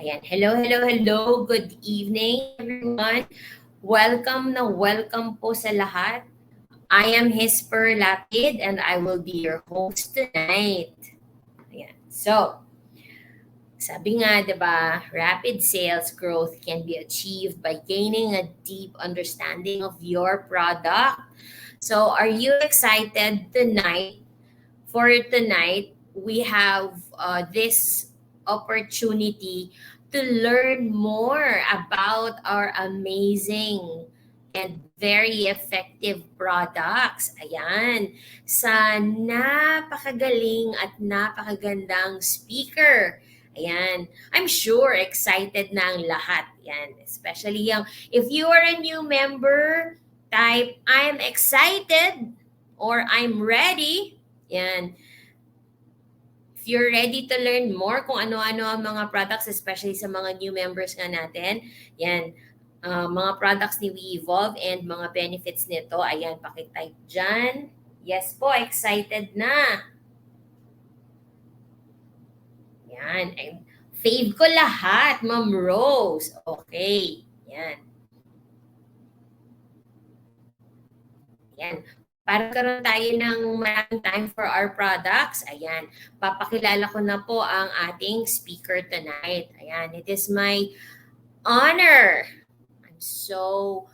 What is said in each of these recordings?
Ayan. Hello, hello, hello. Good evening, everyone. Welcome po sa lahat. I am Hisper Lapid and I will be your host tonight. Ayan. So, sabi nga, 'di ba, rapid sales growth can be achieved by gaining a deep understanding of your product. So, are you excited tonight? For tonight, we have this opportunity to learn more about our amazing and very effective products. Ayan. Sa napakagaling at napakagandang speaker. Ayan. I'm sure excited na ang lahat. Ayan. Especially yung, if you are a new member, type, I'm excited or I'm ready. Yan. If you're ready to learn more kung ano-ano ang mga products, especially sa mga new members nga natin, yan, mga products ni WeEvolve and mga benefits nito, ayan, pakitype dyan. Yes po, excited na. Yan. And fave ko lahat, Ma'am Rose. Okay. Yan. Yan. Para karoon tayo ng maraming time for our products, ayan, papakilala ko na po ang ating speaker tonight. Ayan, it is my honor. I'm so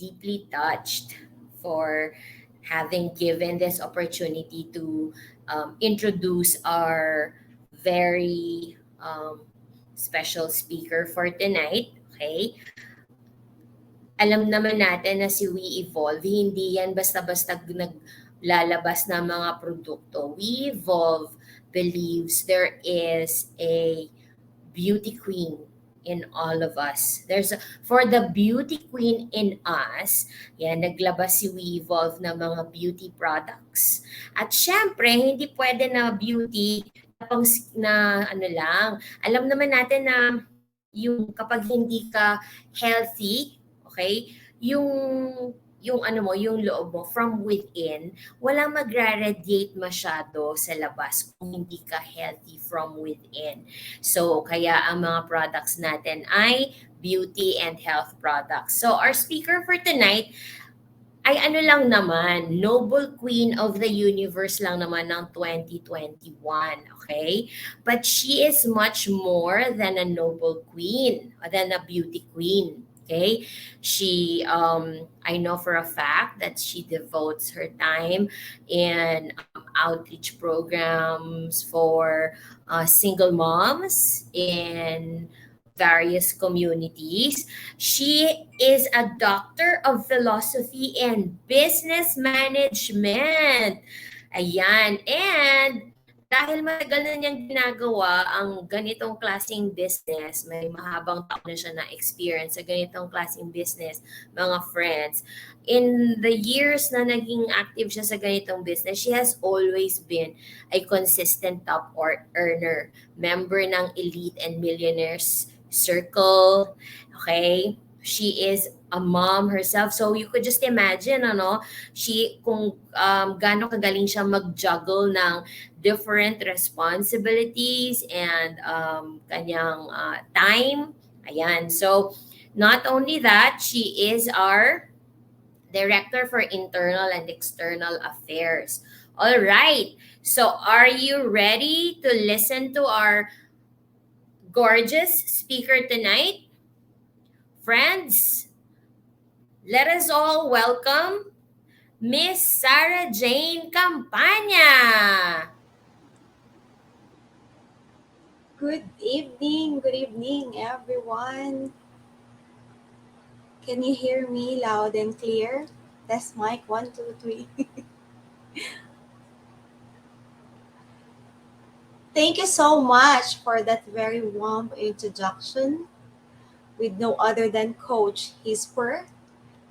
deeply touched for having given this opportunity to introduce our very special speaker for tonight. Okay? Alam naman natin na si WeEvolve, hindi yan basta-basta naglalabas ng mga produkto. WeEvolve believes there is a beauty queen in all of us. For the beauty queen in us, yan, naglabas si WeEvolve ng mga beauty products. At syempre, hindi pwede na beauty na ano lang. Alam naman natin na yung kapag hindi ka healthy, okay? Yung ano mo, yung loob mo from within, walang magra-radiate masyado sa labas kung hindi ka healthy from within. So, kaya ang mga products natin ay beauty and health products. So, our speaker for tonight ay ano lang naman, Noble Queen of the Universe lang naman ng 2021, okay? But she is much more than a noble queen, than a beauty queen. Okay, I know for a fact that she devotes her time in outreach programs for single moms in various communities. She is a doctor of philosophy and business management. Ayan. And dahil matagal na niyang ginagawa ang ganitong klaseng business, may mahabang taon na siya na experience sa ganitong klaseng business, mga friends. In the years na naging active siya sa ganitong business, she has always been a consistent top earner, member ng Elite and Millionaires Circle. Okay? She is a mom herself. So you could just imagine, kung gaano kagaling siya mag-juggle ng different responsibilities and kanyang time. Ayan. So not only that, she is our Director for Internal and External Affairs. All right. So are you ready to listen to our gorgeous speaker tonight? Friends, let us all welcome Miss Sarah Jane Campana. Good evening, everyone. Can you hear me loud and clear? Test mic 1, 2, 3. Thank you so much for that very warm introduction with no other than Coach Hisper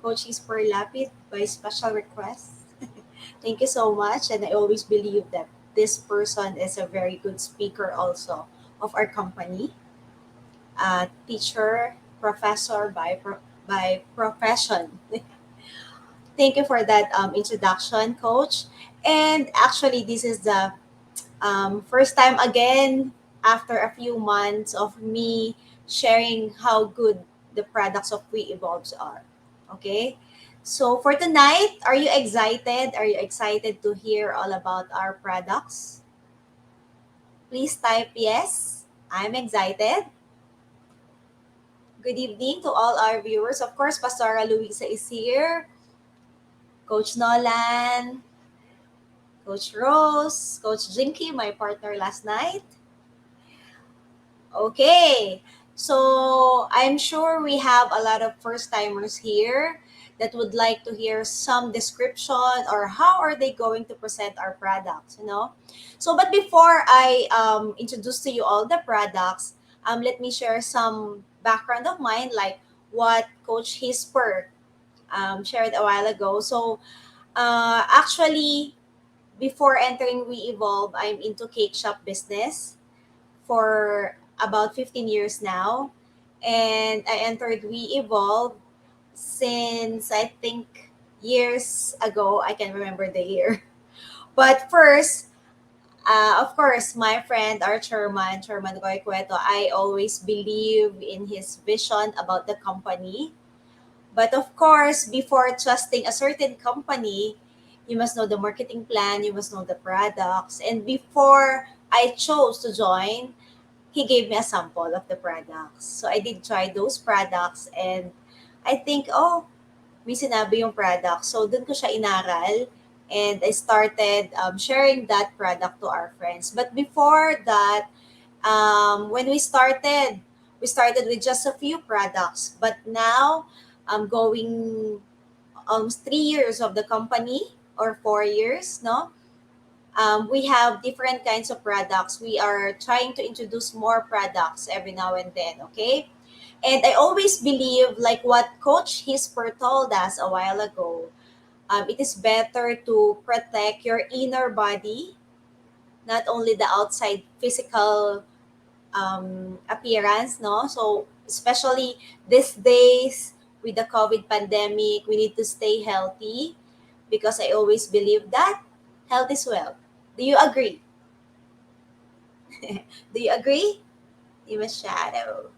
Lapid by special request. Thank you so much, and I always believe that this person is a very good speaker also of our company, teacher, professor by profession. Thank you for that introduction, Coach. And actually, this is the first time again after a few months of me sharing how good the products of We Evolves are. Okay? So for tonight, are you excited? Are you excited to hear all about our products? Please type yes. I'm excited. Good evening to all our viewers. Of course, Pastora Luisa is here. Coach Nolan, Coach Rose, Coach Jinky, my partner last night. Okay, so I'm sure we have a lot of first timers here that would like to hear some description or how are they going to present our products, you know. So, but before I introduce to you all the products, let me share some background of mine, like what Coach Hisper shared a while ago. So, actually, before entering We Evolve, I'm into cake shop business for about 15 years now. And I entered We Evolve since I think years ago. I can remember the year. But first, of course, my friend, our Chairman Goy Cueto, I always believe in his vision about the company. But of course, before trusting a certain company, you must know the marketing plan, you must know the products. And before I chose to join, he gave me a sample of the products. So I did try those products and I think, oh, may sinabi yung product. So dun ko siya inaral and I started sharing that product to our friends. But before that, when we started with just a few products. But now, I'm going almost 3 years of the company or 4 years, no? We have different kinds of products. We are trying to introduce more products every now and then, okay? And I always believe, like what Coach Hisper told us a while ago, it is better to protect your inner body, not only the outside physical appearance, no? So, especially these days with the COVID pandemic, we need to stay healthy because I always believe that health is wealth. Do you agree? Do you agree? You must shadow.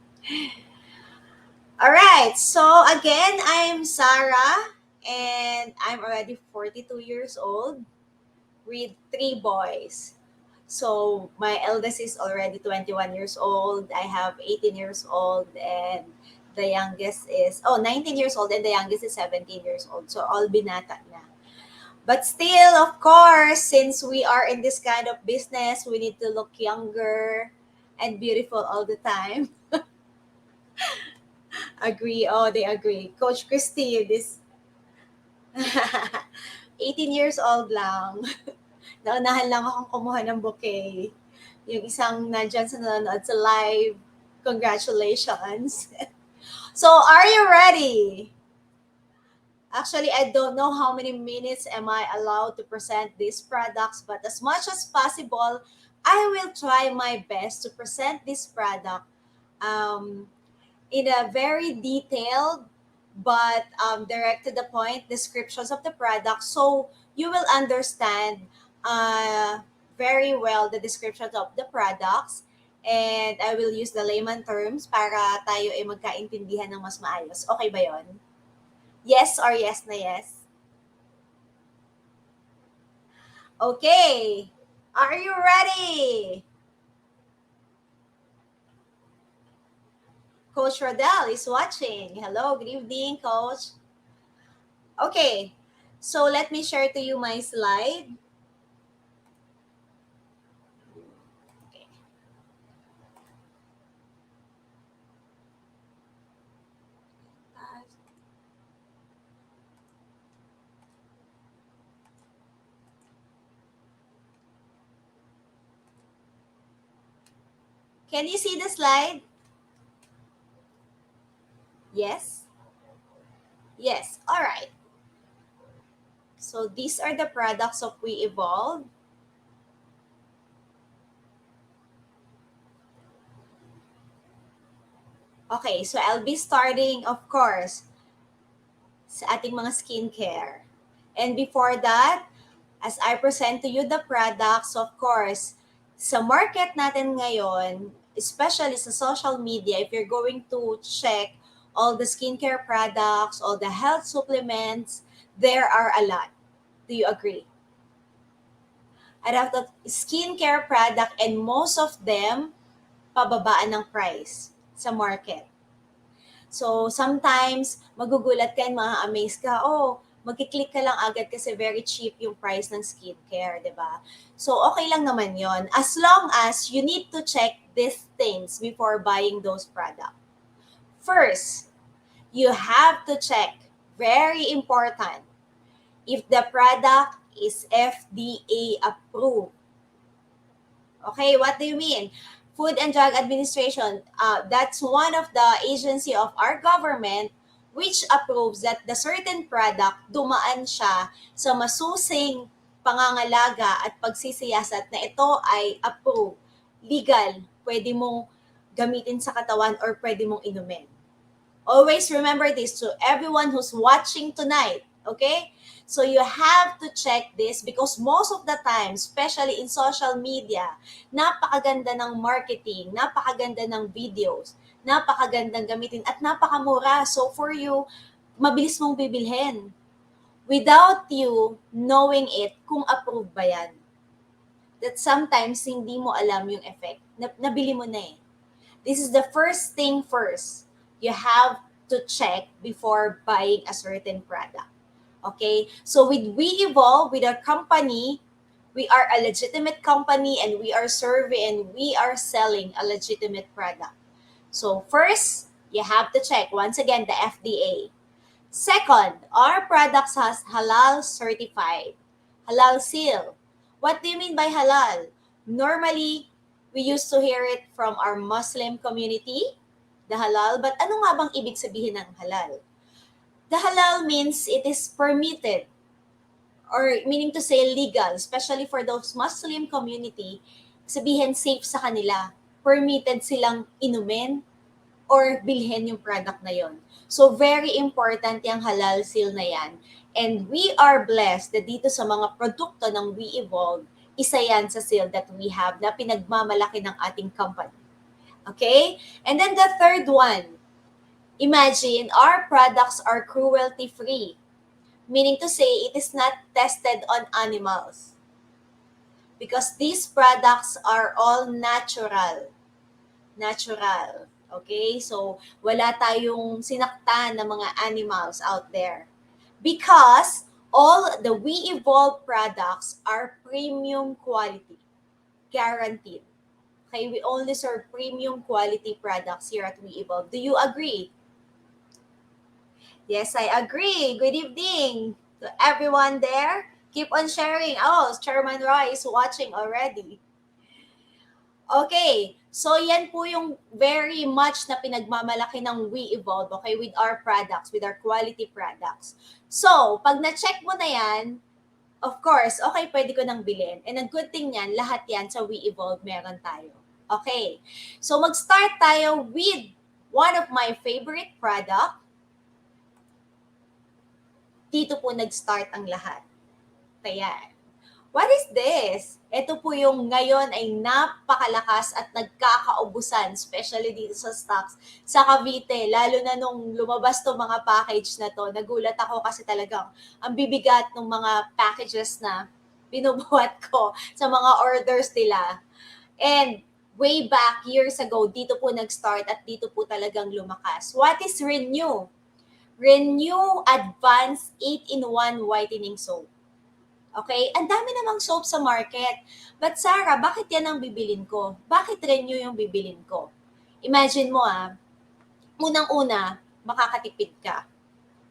All right. So again, I'm Sarah and I'm already 42 years old with three boys. So my eldest is already 21 years old. I have 18 years old and the youngest is 19 years old and the youngest is 17 years old. So all binata na. But still, of course, since we are in this kind of business, we need to look younger and beautiful all the time. Agree. Oh, they agree. Coach Christy, this 18 years old lang. Naunahan lang akong kumuha ng bouquet. Yung isang nandyan sa nanonood sa live. Congratulations. So, are you ready? Actually, I don't know how many minutes am I allowed to present these products, but as much as possible, I will try my best to present this product um, in a very detailed but direct to the point descriptions of the product so you will understand uh, very well the descriptions of the products and I will use the layman terms para tayo ay magkaintindihan ng mas maayos. Okay ba yon? Yes or yes na yes? Okay. Are you ready? Coach Rodel is watching. Hello, good evening, Coach. Okay, so let me share to you my slide. Okay. Can you see the slide? Yes? Yes. All right. So these are the products of We Evolve. Okay, so I'll be starting, of course, sa ating mga skincare. And before that, as I present to you the products, of course, sa market natin ngayon, especially sa social media, if you're going to check all the skincare products, all the health supplements, there are a lot. Do you agree? A lot of skincare product and most of them pababaan ng price sa market. So, sometimes, magugulat ka and ma-amaze ka, oh, magkiklik ka lang agad kasi very cheap yung price ng skincare, di ba? So, okay lang naman yon as long as you need to check these things before buying those products. First, you have to check, very important, if the product is FDA approved. Okay, what do you mean? Food and Drug Administration, that's one of the agency of our government which approves that the certain product dumaan siya sa masusing pangangalaga at pagsisiyasat na ito ay approved, legal, pwede mong gamitin sa katawan or pwede mong inumin. Always remember this to everyone who's watching tonight, okay? So you have to check this because most of the time, especially in social media, napakaganda ng marketing, napakaganda ng videos, napakagandang gamitin at napakamura. So for you, mabilis mong bibilhin without you knowing it kung approved ba yan. That sometimes hindi mo alam yung effect. Nabili mo na eh. This is the first thing first. You have to check before buying a certain product. Okay? So with We Evolve, with our company, we are a legitimate company and we are serving and we are selling a legitimate product. So first, you have to check, once again, the FDA. Second, our products has halal certified, halal seal. What do you mean by halal? Normally, we used to hear it from our Muslim community, the halal, but ano nga bang ibig sabihin ng halal? The halal means it is permitted, or meaning to say legal, especially for those Muslim community, sabihin safe sa kanila. Permitted silang inumin or bilhin yung product na yon. So, very important yung halal seal na yan. And we are blessed that dito sa mga produkto ng We Evolve, isa yan sa seal that we have na pinagmamalaki ng ating company. Okay? And then the third one, imagine our products are cruelty-free. Meaning to say, it is not tested on animals. Because these products are all natural. Natural. Okay? So, wala tayong sinaktan ng mga animals out there. Because all the We Evolve products are premium quality. Guaranteed. Okay? We only serve premium quality products here at We Evolve. Do you agree? Yes, I agree. Good evening to everyone there. Keep on sharing. Oh, Chairman Roy is watching already. Okay, so yan po yung very much na pinagmamalaki ng We Evolve, okay, with our products, with our quality products. So, pag na-check mo na yan, of course, okay, pwede ko nang bilhin. And ang good thing yan, lahat yan sa We Evolve meron tayo. Okay, so mag-start tayo with one of my favorite product. Dito po nag-start ang lahat. Ayan. What is this? Ito po yung ngayon ay napakalakas at nagkakaubusan, especially dito sa stocks sa Cavite, lalo na nung lumabas to mga package na to. Nagulat ako kasi talagang ang bibigat ng mga packages na binubuhat ko sa mga orders nila. And way back years ago, dito po nag-start at dito po talagang lumakas. What is Renew? Renew Advanced 8-in-1 Whitening Soap. Okay? Ang dami namang soap sa market. But Sarah, bakit yan ang bibilin ko? Bakit Renew yung bibilin ko? Imagine mo unang-una, makakatipid ka.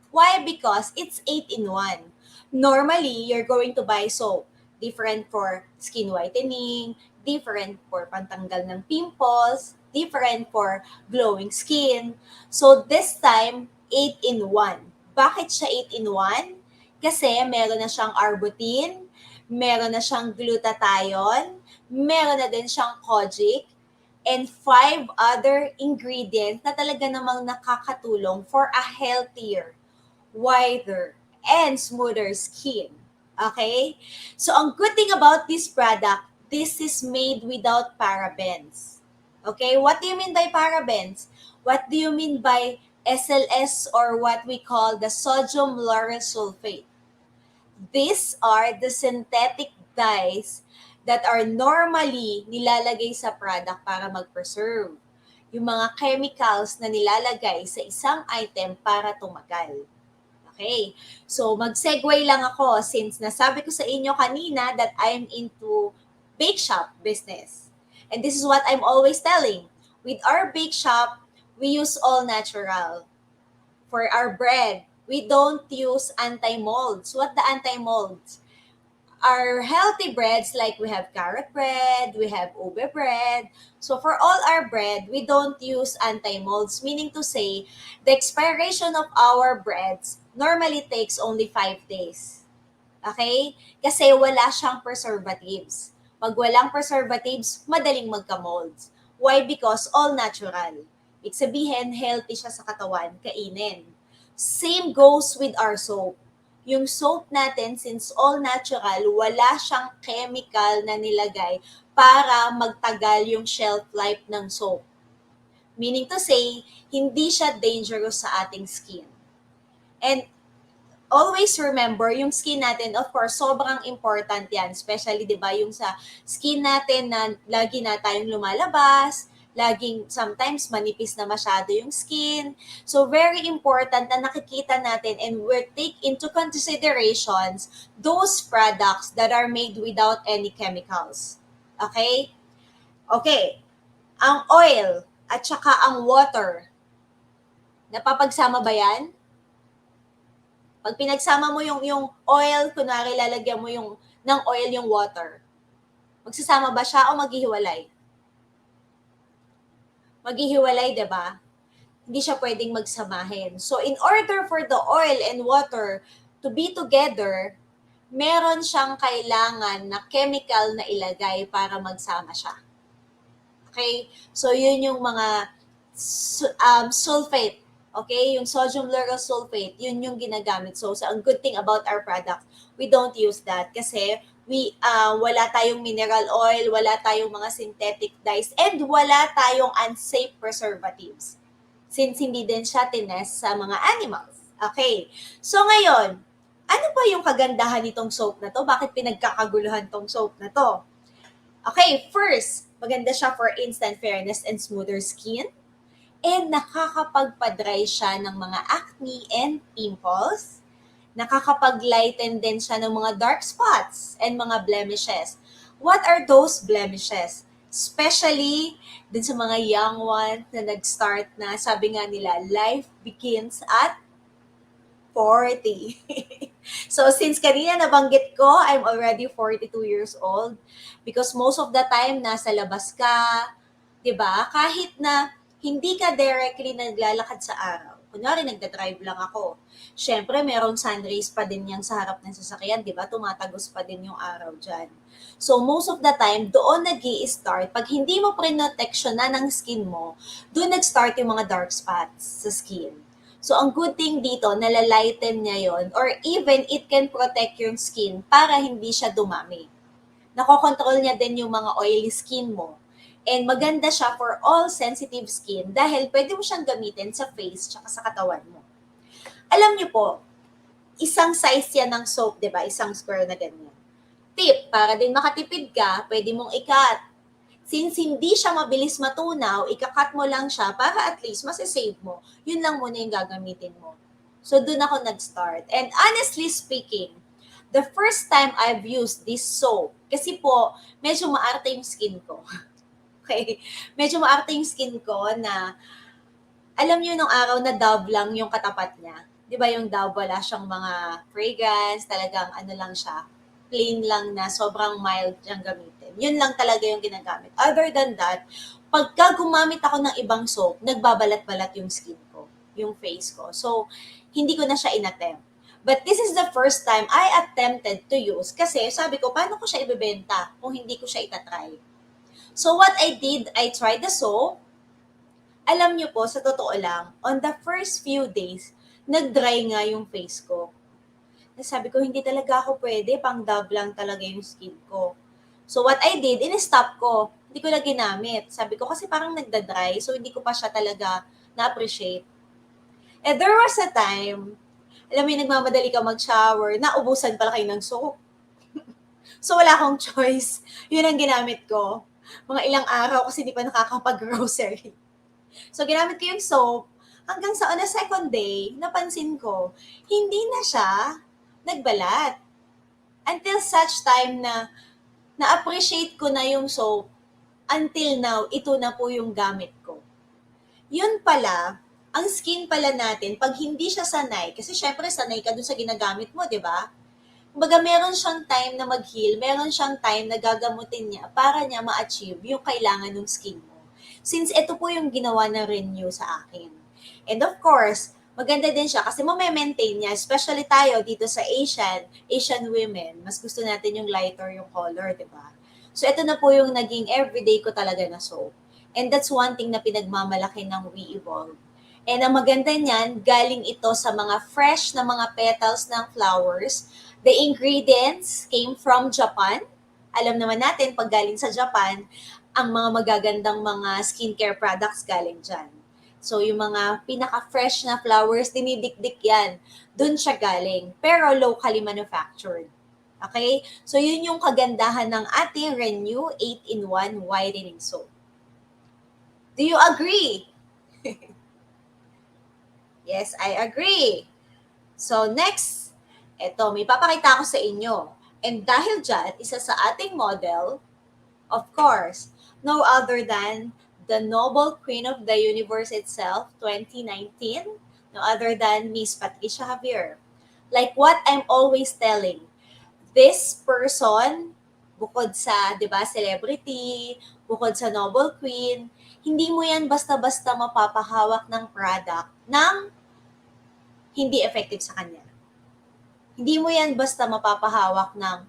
Why? Because it's 8-in-1. Normally, you're going to buy soap. Different for skin whitening, different for pantanggal ng pimples, different for glowing skin. So this time, 8-in-1. Bakit siya 8-in-1? Kasi meron na siyang arbutin, meron na siyang glutathione, meron na din siyang kojic, and 5 other ingredients na talaga namang nakakatulong for a healthier, whiter, and smoother skin. Okay? So, ang good thing about this product, this is made without parabens. Okay, what do you mean by parabens? What do you mean by SLS, or what we call the sodium lauryl sulfate? These are the synthetic dyes that are normally nilalagay sa product para mag-preserve. Yung mga chemicals na nilalagay sa isang item para tumagal. Okay, so mag-segue lang ako since nasabi ko sa inyo kanina that I'm into bake shop business. And this is what I'm always telling. With our bake shop, we use all natural. For our bread, we don't use anti-molds. What the anti-molds? Our healthy breads, like we have carrot bread, we have ube bread. So for all our bread, we don't use anti-molds, meaning to say, the expiration of our breads normally takes only 5 days. Okay? Kasi wala siyang preservatives. Pag walang preservatives, madaling magka-molds. Why? Because all natural. Ibig sabihin, healthy siya sa katawan, kainin. Same goes with our soap. Yung soap natin, since all natural, wala siyang chemical na nilagay para magtagal yung shelf life ng soap. Meaning to say, hindi siya dangerous sa ating skin. And always remember, yung skin natin, of course, sobrang important yan. Especially, di ba, yung sa skin natin na lagi na tayong lumalabas, laging sometimes manipis na masyado yung skin. So, very important na nakikita natin and we take into considerations those products that are made without any chemicals. Okay? Okay. Ang oil at saka ang water, napapagsama ba yan? Pag pinagsama mo yung oil, kunwari lalagyan mo ng oil yung water, magsasama ba siya o maghihiwalay? Maghihiwalay, di ba? Hindi siya pwedeng magsamahin. So, in order for the oil and water to be together, meron siyang kailangan na chemical na ilagay para magsama siya. Okay? So, yun yung mga sulfate. Okay? Yung sodium lauryl sulfate, yun yung ginagamit. So, ang good thing about our product, we don't use that kasi wala tayong mineral oil, wala tayong mga synthetic dyes, and wala tayong unsafe preservatives. Since hindi din siya tinest sa mga animals. Okay. So, ngayon, ano ba yung kagandahan nitong soap na to? Bakit pinagkakaguluhan tong soap na to? Okay, first, maganda siya for instant fairness and smoother skin. And nakakapagpa-dry siya ng mga acne and pimples. Nakakapag-lighten din siya ng mga dark spots and mga blemishes. What are those blemishes? Especially din sa mga young ones na nag-start na, sabi nga nila, life begins at 40. So, since kanina nabanggit ko, I'm already 42 years old because most of the time, nasa labas ka, di ba? Kahit na hindi ka directly naglalakad sa araw. Kunwari, nagda-drive lang ako. Siyempre, merong sun rays pa din yan sa harap ng sasakyan, di ba? Tumatagos pa din yung araw dyan. So, most of the time, doon nag-i-start. Pag hindi mo pre-protection ng skin mo, doon nag-start yung mga dark spots sa skin. So, ang good thing dito, nalalighten niya yon, or even it can protect yung skin para hindi siya dumami. Nakokontrol niya din yung mga oily skin mo. And maganda siya for all sensitive skin dahil pwede mo siyang gamitin sa face tsaka sa katawan mo. Alam niyo po, isang size yan ng soap, di ba? Isang square na ganyan. Tip, para din makatipid ka, pwede mong i-cut. Since hindi siya mabilis matunaw, ika-cut mo lang siya para at least masasave mo. Yun lang muna yung gagamitin mo. So, dun ako nag-start. And honestly speaking, the first time I've used this soap, kasi po, medyo maarte yung skin ko. Okay? Medyo maarte yung skin ko na, alam niyo nung araw na Dove lang yung katapat niya. Di ba yung Dove, wala siyang mga fragrance, talagang ano lang siya, plain lang na sobrang mild siyang gamitin. Yun lang talaga yung ginagamit. Other than that, pagka gumamit ako ng ibang soap, nagbabalat-balat yung skin ko, yung face ko. So, hindi ko na siya inattempt. But this is the first time I attempted to use kasi sabi ko, paano ko siya ibebenta kung hindi ko siya itatry? So what I did, I tried the soap. Alam niyo po, sa totoo lang, on the first few days, nag-dry nga yung face ko. Sabi ko, hindi talaga ako pwede, pang Dove lang talaga yung skin ko. So what I did, in-stop ko. Hindi ko na ginamit. Sabi ko kasi parang nagda-dry, so hindi ko pa siya talaga na-appreciate. And there was a time, alam mo yung nagmamadali ka mag-shower, naubusan pala kayo ng soap. So wala akong choice. Yun ang ginamit ko. Mga ilang araw kasi di pa nakakapag-grocery. So ginamit ko yung soap. Hanggang sa on a second day, napansin ko, hindi na siya nagbalat. Until such time na na-appreciate ko na yung soap, until now, ito na po yung gamit ko. Yun pala, ang skin pala natin, pag hindi siya sanay, kasi syempre sanay ka dun sa ginagamit mo, di ba? Kumbaga meron siyang time na mag-heal, meron siyang time na gagamutin niya para niya ma-achieve yung kailangan ng skin mo. Since ito po yung ginawa ng Renew sa akin. And of course, maganda din siya kasi mo-maintain niya, especially tayo dito sa Asian women, mas gusto natin yung lighter yung color, di ba? So ito na po yung naging everyday ko talaga na soap. And that's one thing na pinagmamalaki ng We Evolve. And ang maganda niyan, galing ito sa mga fresh na mga petals ng flowers. The ingredients came from Japan. Alam naman natin, pag galing sa Japan, ang mga magagandang mga skincare products galing dyan. So, yung mga pinaka-fresh na flowers, dinidikdik yan. Doon siya galing. Pero locally manufactured. Okay? So, yun yung kagandahan ng ating Renew 8-in-1 Whitening Soap. Do you agree? Yes, I agree. So, next, eto, may papakita ko sa inyo. And dahil dyan, isa sa ating model, of course, no other than the Nobel Queen of the Universe itself, 2019, no other than Miss Patricia Javier. Like what I'm always telling, this person, bukod sa, di ba, celebrity, bukod sa Nobel Queen, hindi mo yan basta-basta mapapahawak ng product ng hindi effective sa kanya. Hindi mo yan basta mapapahawak ng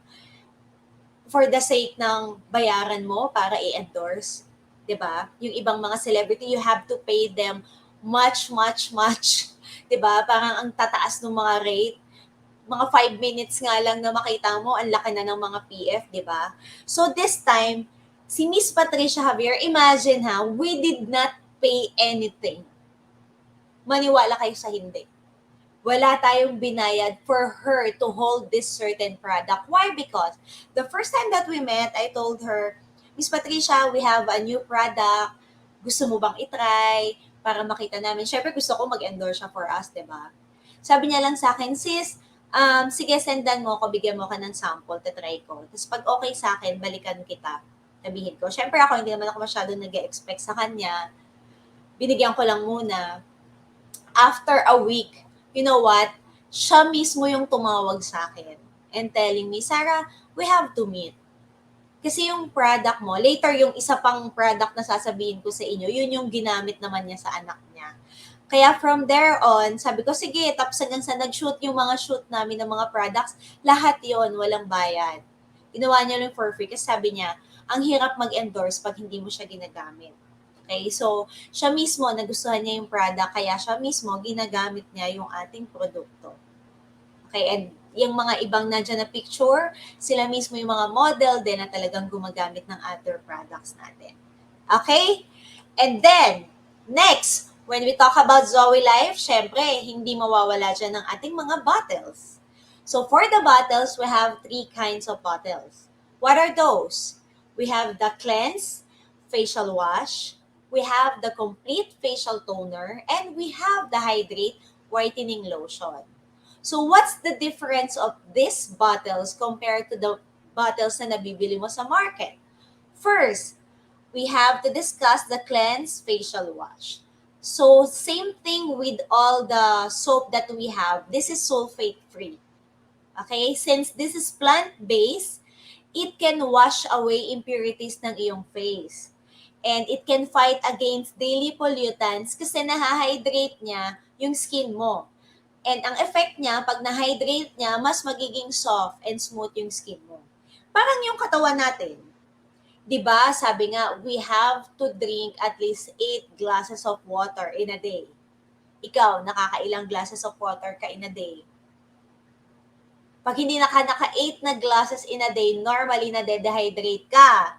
for the sake ng bayaran mo para i-endorse. 'Di ba? Yung ibang mga celebrity, you have to pay them much, much, much. 'Di ba? Parang ang tataas ng mga rate. Mga 5 minutes nga lang na makita mo, ang laki na ng mga PF, 'di ba? So this time, si Miss Patricia Javier, imagine ha, we did not pay anything. Maniwala kayo sa hindi. Wala tayong binayad for her to hold this certain product. Why? Because the first time that we met, I told her, Miss Patricia, we have a new product. Gusto mo bang itry? Para makita namin. Siyempre, gusto ko mag-endorse siya for us, di ba? Sabi niya lang sa akin, sis, sige, sendan mo ako, bigyan mo ka ng sample, tatry ko. Tapos pag okay sa akin, balikan kita. Sabihin ko. Siyempre ako, hindi naman ako masyado nag-expect sa kanya. Binigyan ko lang muna. After a week, you know what? Siya mismo yung tumawag sa akin and telling me, Sarah, we have to meet. Kasi yung product mo, later yung isa pang product na sasabihin ko sa inyo, yun yung ginamit naman niya sa anak niya. Kaya from there on, sabi ko, sige, tapos hanggang sa nag-shoot yung mga shoot namin ng mga products, lahat yon walang bayad. Ginawa niya lang for free kasi sabi niya, ang hirap mag-endorse pag hindi mo siya ginagamit. Okay, so siya mismo nagustuhan niya yung product, kaya siya mismo ginagamit niya yung ating produkto. Okay, and yung mga ibang nandiyan na picture, sila mismo yung mga model din na talagang gumagamit ng other products natin. Okay? And then, next, when we talk about Zoe Life, syempre, hindi mawawala dyan ng ating mga bottles. So for the bottles, we have 3 kinds of bottles. What are those? We have the cleanse, facial wash, we have the complete facial toner, and we have the hydrate whitening lotion. So what's the difference of these bottles compared to the bottles na nabibili mo sa market? First, we have to discuss the cleanse facial wash. So same thing with all the soap that we have. This is sulfate free. Okay? Since this is plant-based, it can wash away impurities ng iyong face. And it can fight against daily pollutants kasi nahahydrate niya yung skin mo. And ang effect niya, pag na-hydrate niya, mas magiging soft and smooth yung skin mo. Parang yung katawan natin. 'Di ba? Sabi nga, we have to drink at least 8 glasses of water in a day. Ikaw, nakakailang glasses of water ka in a day? Pag hindi naka 8 na glasses in a day, normally na-dehydrate ka.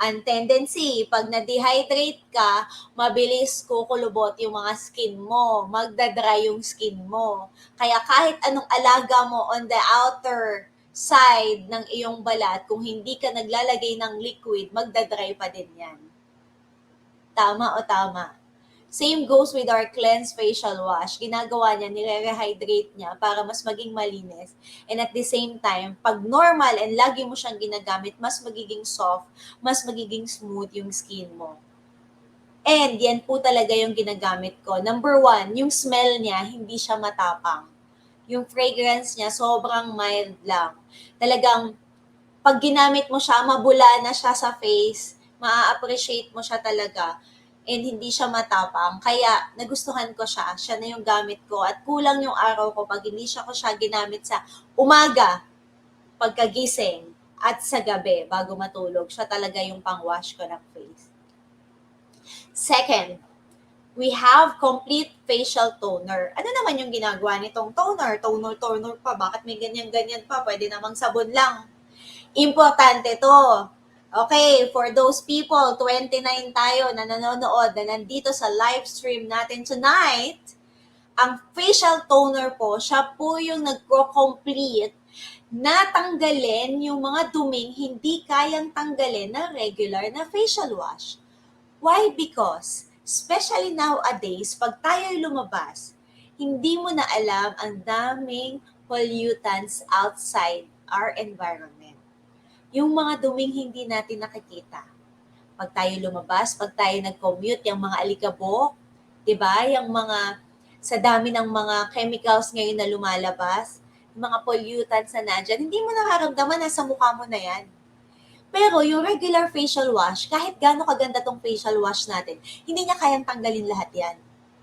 Ang tendency, pag na-dehydrate ka, mabilis kukulubot yung mga skin mo. Magdadry yung skin mo. Kaya kahit anong alaga mo on the outer side ng iyong balat, kung hindi ka naglalagay ng liquid, magdadry pa din yan. Tama o tama? Same goes with our cleanse facial wash. Ginagawa niya, nire-rehydrate niya para mas maging malinis. And at the same time, pag normal and lagi mo siyang ginagamit, mas magiging soft, mas magiging smooth yung skin mo. And yan po talaga yung ginagamit ko. Number 1, yung smell niya, hindi siya matapang. Yung fragrance niya, sobrang mild lang. Talagang, pag ginamit mo siya, mabula na siya sa face, maa-appreciate mo siya talaga and hindi siya matapang. Kaya nagustuhan ko siya. Siya na yung gamit ko. At kulang yung araw ko pag hindi siya ginamit sa umaga, pagkagising, at sa gabi, bago matulog. Siya talaga yung pang-wash ko ng face. Second, we have complete facial toner. Ano naman yung ginagawa nitong toner? Toner pa. Bakit may ganyan-ganyan pa? Pwede namang sabon lang. Importante to. Okay, for those people, 29 tayo na nanonood na nandito sa live stream natin tonight, ang facial toner po, siya po yung nagko-complete na tanggalin yung mga duming hindi kayang tanggalin ng regular na facial wash. Why? Because, especially nowadays, pag tayo'y lumabas, hindi mo na alam ang daming pollutants outside our environment. Yung mga duming hindi natin nakikita. Pag tayo lumabas, pag tayo nag-commute, yung mga alikabok, di ba? Yung mga, sa dami ng mga chemicals ngayon na lumalabas, yung mga pollutants na nandyan, hindi mo nararamdaman, nasa mukha mo na yan. Pero yung regular facial wash, kahit gaano kaganda tong facial wash natin, hindi niya kayang tanggalin lahat yan.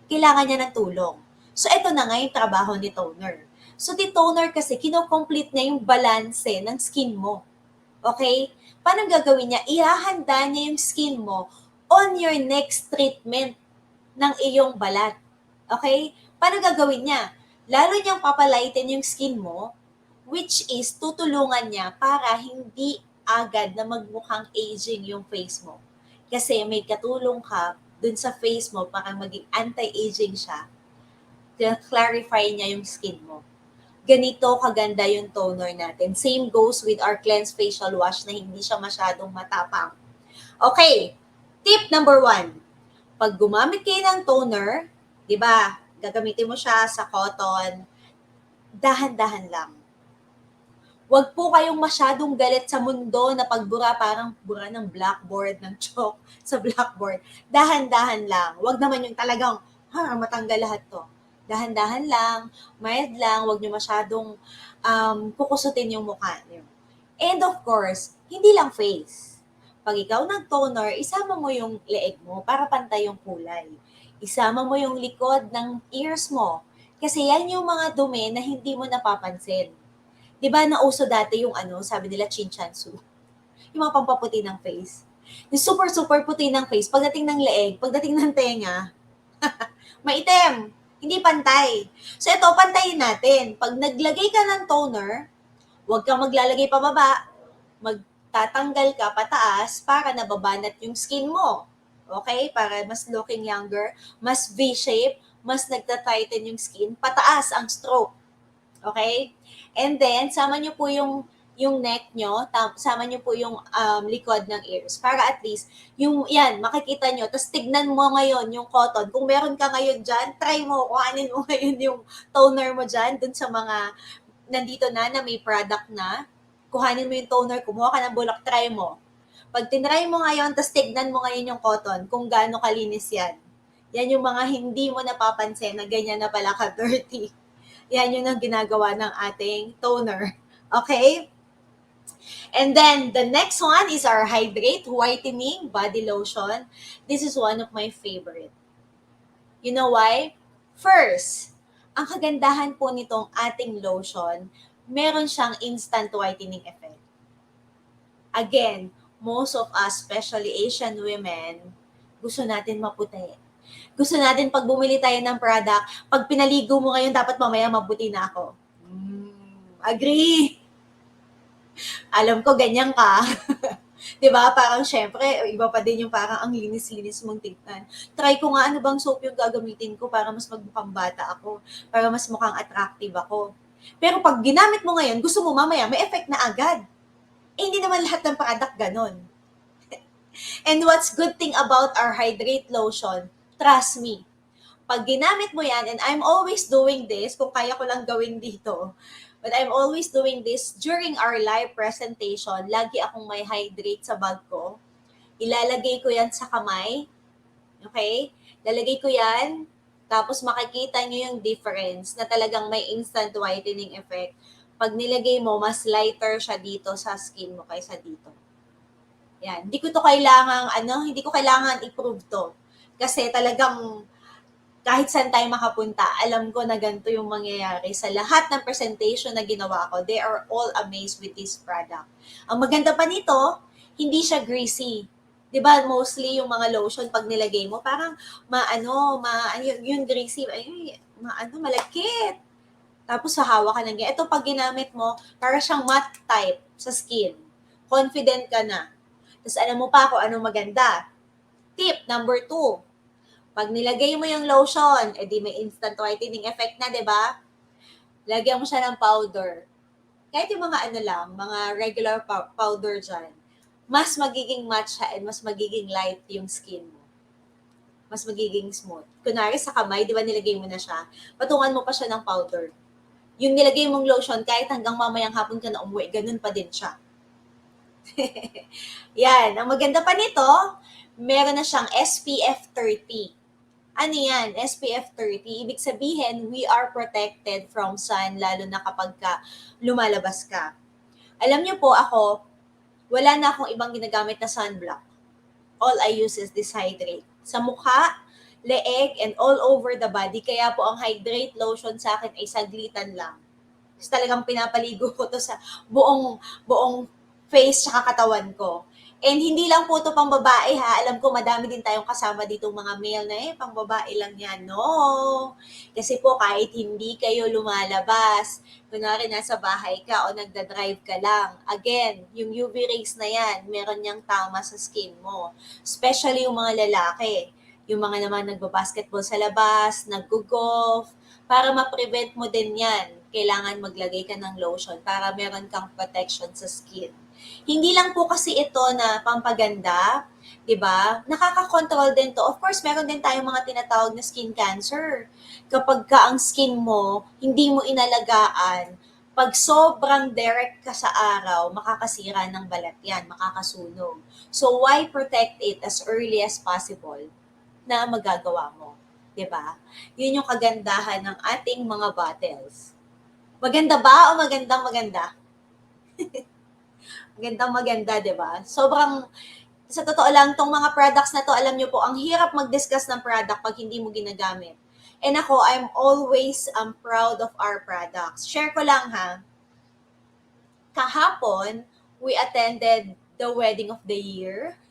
Kailangan niya ng tulong. So, ito na nga yung trabaho ni toner. So, the toner kasi, kino-complete niya yung balanse ng skin mo. Okay? Paano gagawin niya? Ihahanda niya yung skin mo on your next treatment ng iyong balat. Okay? Paano gagawin niya? Lalo niyang papalighten yung skin mo, which is tutulungan niya para hindi agad na magmukhang aging yung face mo. Kasi may katulong ka dun sa face mo para maging anti-aging siya. Clarify niya yung skin mo. Ganito kaganda yung toner natin. Same goes with our cleanse facial wash na hindi siya masyadong matapang. Okay, tip number 1. Pag gumamit kayo ng toner, di ba, gagamitin mo siya sa cotton, dahan-dahan lang. Huwag po kayong masyadong galit sa mundo na pagbura, parang bura ng blackboard, ng chalk sa blackboard. Dahan-dahan lang. Huwag naman yung talagang, matanggal lahat to. Dahan-dahan lang, mild lang, huwag nyo masyadong kukusutin yung mukha nyo. And of course, hindi lang face. Pag ikaw nag-toner, isama mo yung leeg mo para pantay yung kulay. Isama mo yung likod ng ears mo. Kasi yan yung mga dumi na hindi mo napapansin. Di ba nauso dati yung sabi nila chinchansu? Yung mga pampaputi ng face. Yung super puti ng face, pagdating ng leeg, pagdating ng tenga, maitim. Hindi pantay. So ito, pantayin natin. Pag naglagay ka ng toner, huwag kang maglalagay pababa. Magtatanggal ka pataas para nababanat yung skin mo. Okay? Para mas looking younger, mas V-shape, mas nagta-tighten yung skin, pataas ang stroke. Okay? And then, sama nyo po yung neck nyo, sama nyo po yung likod ng ears. Para at least, yan, makikita nyo. Tapos tignan mo ngayon yung cotton. Kung meron ka ngayon dyan, try mo, kuhanin mo ngayon yung toner mo dyan, dun sa mga nandito na may product na. Kuhanin mo yung toner, kumuha ka ng bulak, try mo. Pag tinry mo ngayon, tapos tignan mo ngayon yung cotton, kung gaano kalinis yan. Yan yung mga hindi mo napapansin na ganyan na pala ka-dirty. Yan yung ang ginagawa ng ating toner. Okay? And then, the next one is our Hydrate Whitening Body Lotion. This is one of my favorite. You know why? First, ang kagandahan po nitong ating lotion, meron siyang instant whitening effect. Again, most of us, especially Asian women, gusto natin maputi. Gusto natin pag bumili tayo ng product, pag pinaligo mo ngayon, dapat mamaya mabuti na ako. Agree. Alam ko ganyan ka. 'Di ba? Parang syempre, iba pa din yung parang ang linis-linis mong tignan. Try ko nga ano bang soap yung gagamitin ko para mas magmukhang bata ako, para mas mukhang attractive ako. Pero pag ginamit mo ngayon, gusto mo mamaya may effect na agad. Eh, hindi naman lahat ng product ganon. And what's good thing about our Hydrate Lotion, trust me, pag ginamit mo yan, and I'm always doing this, kung kaya ko lang gawin dito, but I'm always doing this during our live presentation, lagi akong may hydrate sa bag ko. Ilalagay ko yan sa kamay. Okay? Lalagay ko yan. Tapos makikita nyo yung difference na talagang may instant whitening effect. Pag nilagay mo, mas lighter siya dito sa skin mo kaysa dito. Yan. Hindi ko kailangan i-prove to. Kasi talagang kahit saan tayo makapunta, alam ko na ganito yung mangyayari. Sa lahat ng presentation na ginawa ko, they are all amazed with this product. Ang maganda pa nito, hindi siya greasy. 'Di ba mostly yung mga lotion pag nilagay mo, parang yung greasy, malagkit. Tapos hahawa ka ng ganyan. Ito pag ginamit mo, para siyang matte type sa skin. Confident ka na. Tapos alam mo pa kung anong maganda. Tip number 2, pag nilagay mo yung lotion, edi may instant whitening effect na, di ba? Lagyan mo siya ng powder. Kahit yung mga mga regular powder dyan, mas magiging matte siya and mas magiging light yung skin mo. Mas magiging smooth. Kunwari sa kamay, di ba nilagay mo na siya, patungan mo pa siya ng powder. Yung nilagay mong lotion, kahit hanggang mamayang hapon ka na umuwi, ganun pa din siya. Yan. Ang maganda pa nito, meron na siyang SPF 30. Ano yan? SPF 30. Ibig sabihin, we are protected from sun, lalo na kapag lumalabas ka. Alam niyo po ako, wala na akong ibang ginagamit na sunblock. All I use is this Hydrate. Sa mukha, leeg, and all over the body. Kaya po ang Hydrate lotion sa akin ay saglitan lang. Kasi talagang pinapaligo ko to sa buong face tsaka katawan ko. And hindi lang po ito pang babae ha. Alam ko madami din tayong kasama ditong mga male na pang babae lang yan. No! Kasi po kahit hindi kayo lumalabas, kunwari nasa bahay ka o nagda-drive ka lang, again, yung UV rays na yan, meron niyang tama sa skin mo. Especially yung mga lalaki. Yung mga naman nagbabasketball sa labas, nag-golf, para ma-prevent mo din yan, kailangan maglagay ka ng lotion para meron kang protection sa skin. Hindi lang po kasi ito na pampaganda, 'di ba? Nakaka-control din 'to. Of course, meron din tayong mga tinatawag na skin cancer. Kapag ka ang skin mo hindi mo inalagaan, pag sobrang direct ka sa araw, makakasira ng balat 'yan, makakasunog. So why protect it as early as possible na magagawa mo, 'di ba? 'Yun yung kagandahan ng ating mga bottles. Maganda ba o magandang maganda? Magandang maganda, di ba? Sa totoo lang, tong mga products na to, alam nyo po, ang hirap mag-discuss ng product pag hindi mo ginagamit. And ako, I'm always proud of our products. Share ko lang ha. Kahapon, we attended the wedding of the year.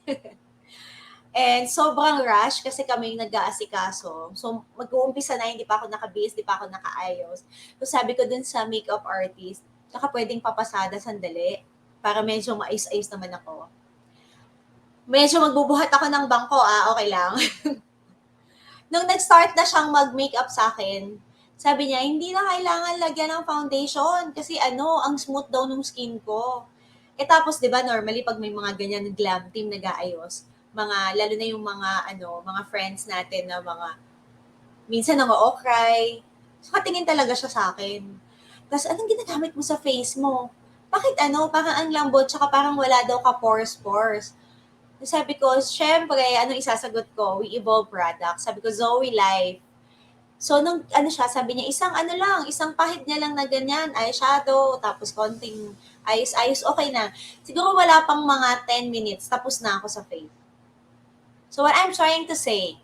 And sobrang rush kasi kami nag-aasikaso. So, mag-uumpisa na, hindi pa ako nakabihis, hindi pa ako nakaayos. So, sabi ko dun sa makeup artist, saka pwedeng papasada sandali para medyo maayos-ayos naman ako. Medyo magbubuhat ako ng bangko, okay lang. Nung nag-start na siyang mag-makeup sa akin, sabi niya, hindi na kailangan lagyan ng foundation kasi ang smooth daw ng skin ko. Tapos, di ba, normally pag may mga ganyan glam team nag-aayos, lalo na yung mga friends natin na minsan nang-o-cry. So, katingin talaga siya sa akin. Tapos, anong ginagamit mo sa face mo? Bakit parang ang lambot, tsaka parang wala daw ka pores. Sabi ko, syempre, isasagot ko? We Evolve product. Sabi ko, Zoe Life. So, nung sabi niya, isang pahid niya lang na ganyan, eyeshadow, tapos konting ayos, okay na. Siguro wala pang mga 10 minutes, tapos na ako sa face. So, what I'm trying to say,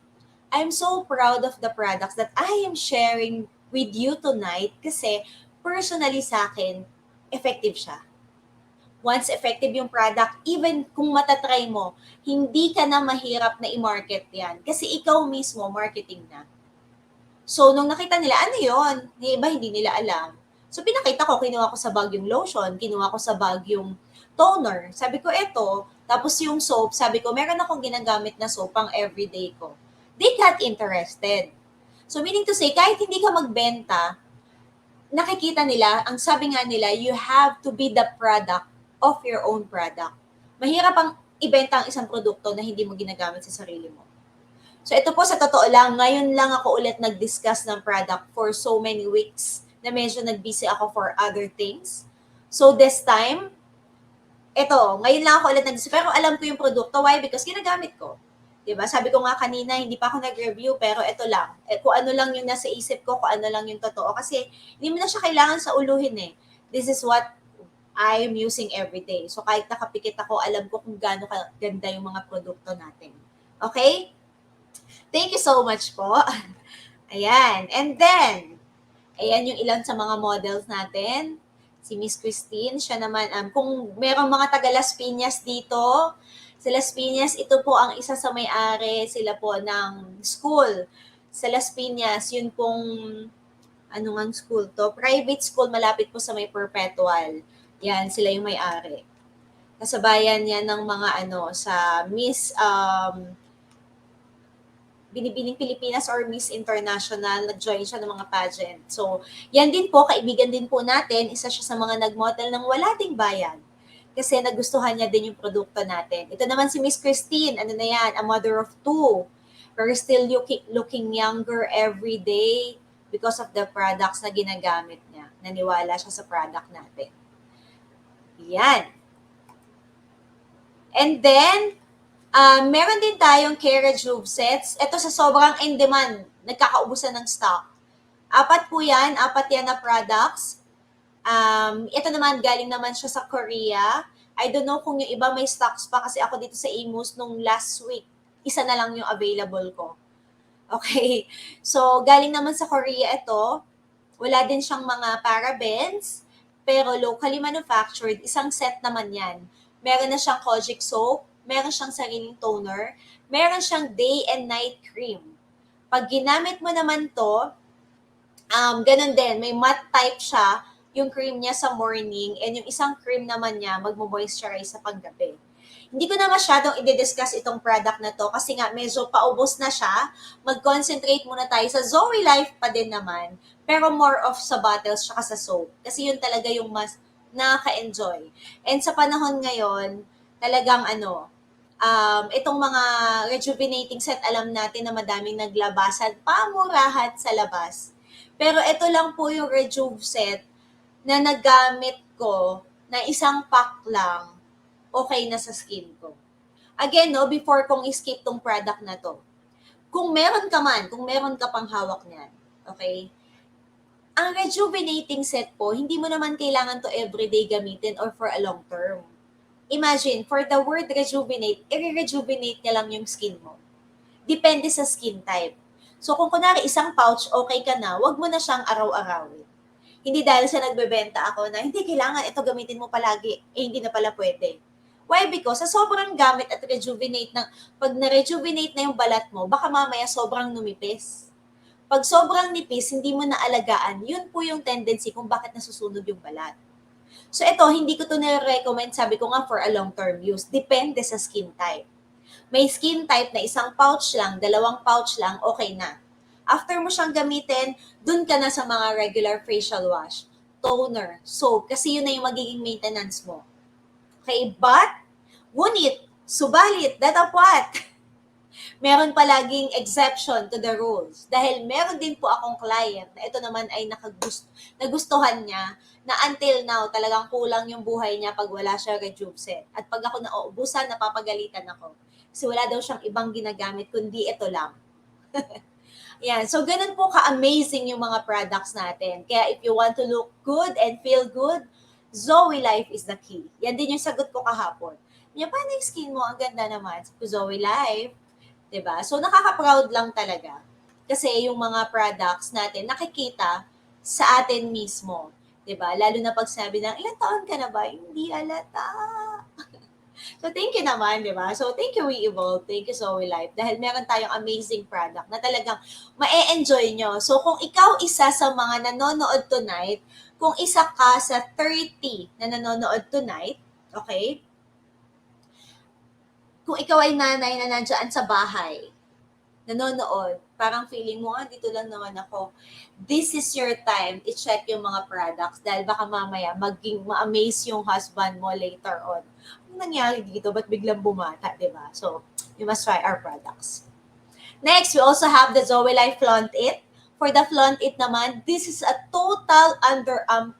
I'm so proud of the products that I am sharing with you tonight kasi personally sa akin, effective siya. Once effective yung product, even kung matatry mo, hindi ka na mahirap na i-market yan. Kasi ikaw mismo, marketing na. So, nung nakita nila, ano yon? Iba, hindi nila alam. So, pinakita ko, kinuha ko sa bag yung lotion, kinuha ko sa bag yung toner. Sabi ko, eto. Tapos yung soap, sabi ko, meron akong ginagamit na soap pang everyday ko. They got interested. So, meaning to say, kahit hindi ka magbenta, nakikita nila, ang sabi nga nila, you have to be the product of your own product. Mahirap ang ibenta ang isang produkto na hindi mo ginagamit sa sarili mo. So ito po sa totoo lang, ngayon lang ako ulit nag-discuss ng product for so many weeks na medyo nag-busy ako for other things. So this time, ngayon lang ako ulit nag-discuss. Pero alam ko yung produkto. Why? Because ginagamit ko. Diba? Sabi ko nga kanina, hindi pa ako nag-review, pero ito lang. Kung ano lang yung nasa isip ko, kung ano lang yung totoo. Kasi hindi mo na siya kailangan sa uluhin eh. This is what I'm using every day. So kahit nakapikit ako, alam ko kung gaano ganda yung mga produkto natin. Okay? Thank you so much po. Ayan. And then, ayan yung ilan sa mga models natin. Si Miss Christine, siya naman, kung merong mga taga Las Piñas dito, sa Las Piñas, ito po ang isa sa may-ari sila po ng school. Sa Las Piñas, yun pong, ano nga school to? Private school, malapit po sa may Perpetual. Yan, sila yung may-ari. Kasabayan yan ng mga sa Miss Binibining Pilipinas or Miss International, nag-join siya ng mga pageant. So, yan din po, kaibigan din po natin, isa siya sa mga nag-model ng Wala Ding Bayan. Kasi nagustuhan niya din yung produkto natin. Ito naman si Miss Christine, ano na yan, a mother of two. Pero still looking younger every day because of the products na ginagamit niya. Naniwala siya sa product natin. Yan. And then, meron din tayong K-Rejuve sets. Ito sa sobrang in-demand, nagkakaubusan ng stock. 4 po yan, 4 yan na products. Ito naman, galing naman siya sa Korea. I don't know kung yung iba may stocks pa kasi ako dito sa Imus nung last week, isa na lang yung available ko. Okay, so galing naman sa Korea ito. Wala din siyang mga parabens, pero locally manufactured, isang set naman yan. Meron na siyang Kojic soap, meron siyang sariling toner, meron siyang day and night cream. Pag ginamit mo naman to, ganun din, may matte type siya, yung cream niya sa morning, and yung isang cream naman niya, magmo-moisturize sa paggabi. Hindi ko na masyadong i-discuss itong product na to kasi nga medyo paubos na siya. Mag-concentrate muna tayo sa Zoe Life pa din naman, pero more of sa bottles tsaka sa soap. Kasi yun talaga yung mas nakaka-enjoy. And sa panahon ngayon, talagang itong mga rejuvenating set, alam natin na madaming naglabasan, pamurahan sa labas. Pero ito lang po yung Rejuve set na nagamit ko na isang pack lang, okay na sa skin ko. Again, before kong i-skip tong product na to, kung meron ka pang hawak niyan, okay, ang rejuvenating set po, hindi mo naman kailangan to everyday gamitin or for a long term. Imagine, for the word rejuvenate, i-rejuvenate niya lang yung skin mo. Depende sa skin type. So kung kunwari isang pouch, okay ka na, wag mo na siyang araw-arawin. Hindi dahil sa nagbebenta ako na hindi kailangan ito gamitin mo palagi, hindi na pala pwede. Why? Because sa sobrang gamit at rejuvenate pag na-rejuvenate na yung balat mo, baka mamaya sobrang numipis. Pag sobrang nipis, hindi mo naalagaan, yun po yung tendency kung bakit nasusunog yung balat. So ito, hindi ko to na-recommend, sabi ko nga for a long-term use. Depende sa skin type. May skin type na isang pouch lang, 2 pouch lang, okay na. After mo siyang gamitin, dun ka na sa mga regular facial wash, toner, soap, kasi yun na yung magiging maintenance mo. Okay, but, ngunit, subalit, that of what? Meron palaging exception to the rules. Dahil meron din po akong client na ito naman ay nagustuhan niya na until now talagang kulang yung buhay niya pag wala siya Rejuve set. At pag ako nauubusan, napapagalitan ako. Kasi wala daw siyang ibang ginagamit kundi ito lang. Yan. So, ganun po ka-amazing yung mga products natin. Kaya if you want to look good and feel good, Zoe Life is the key. Yan din yung sagot ko kahapon. Paano yung skin mo? Ang ganda naman. Zoe Life. 'Di ba? So, nakaka-proud lang talaga. Kasi yung mga products natin, nakikita sa atin mismo. 'Di ba? Lalo na pag sabi ng, ilang taon ka na ba? Hindi alata. So, thank you naman, di ba? So, thank you, We Evolve. Thank you, Zoe Life. Dahil meron tayong amazing product na talagang ma-enjoy nyo. So, kung ikaw isa sa mga nanonood tonight, kung isa ka sa 30 na nanonood tonight, okay? Kung ikaw ay nanay na nandiyan sa bahay, nanonood, parang feeling mo, dito lang naman ako. This is your time i-check yung mga products dahil baka mamaya maging ma-amaze yung husband mo later on. Ano nangyari dito? Ba't biglang bumata, di ba? So, you must try our products. Next, we also have the Zoe Life Flaunt It. For the Flaunt It naman, this is a total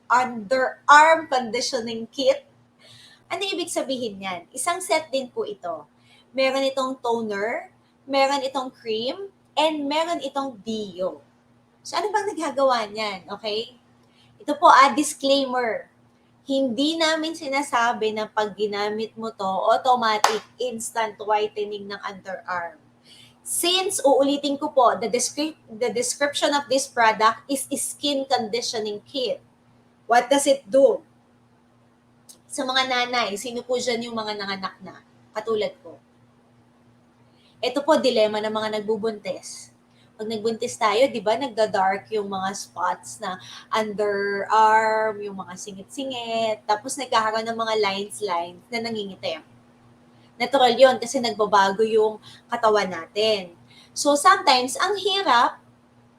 underarm conditioning kit. Ano ibig sabihin yan? Isang set din po ito. Meron itong toner, meron itong cream, and meron itong deo. So, ano bang nagagawa niyan? Okay? Ito po, disclaimer. Hindi namin sinasabi na pag ginamit mo to, automatic instant whitening ng underarm. Since, uulitin ko po, the description of this product is skin conditioning kit. What does it do? Sa mga nanay, sino po dyan yung mga nanganak na? Katulad ko. Ito po, dilema ng mga nagbubuntis. Pag nagbuntis tayo, di ba, nagda-dark yung mga spots na underarm, yung mga singit-singit, tapos nagkakaroon ng mga lines na nangingitim. Natural yon kasi nagbabago yung katawan natin. So, sometimes, ang hirap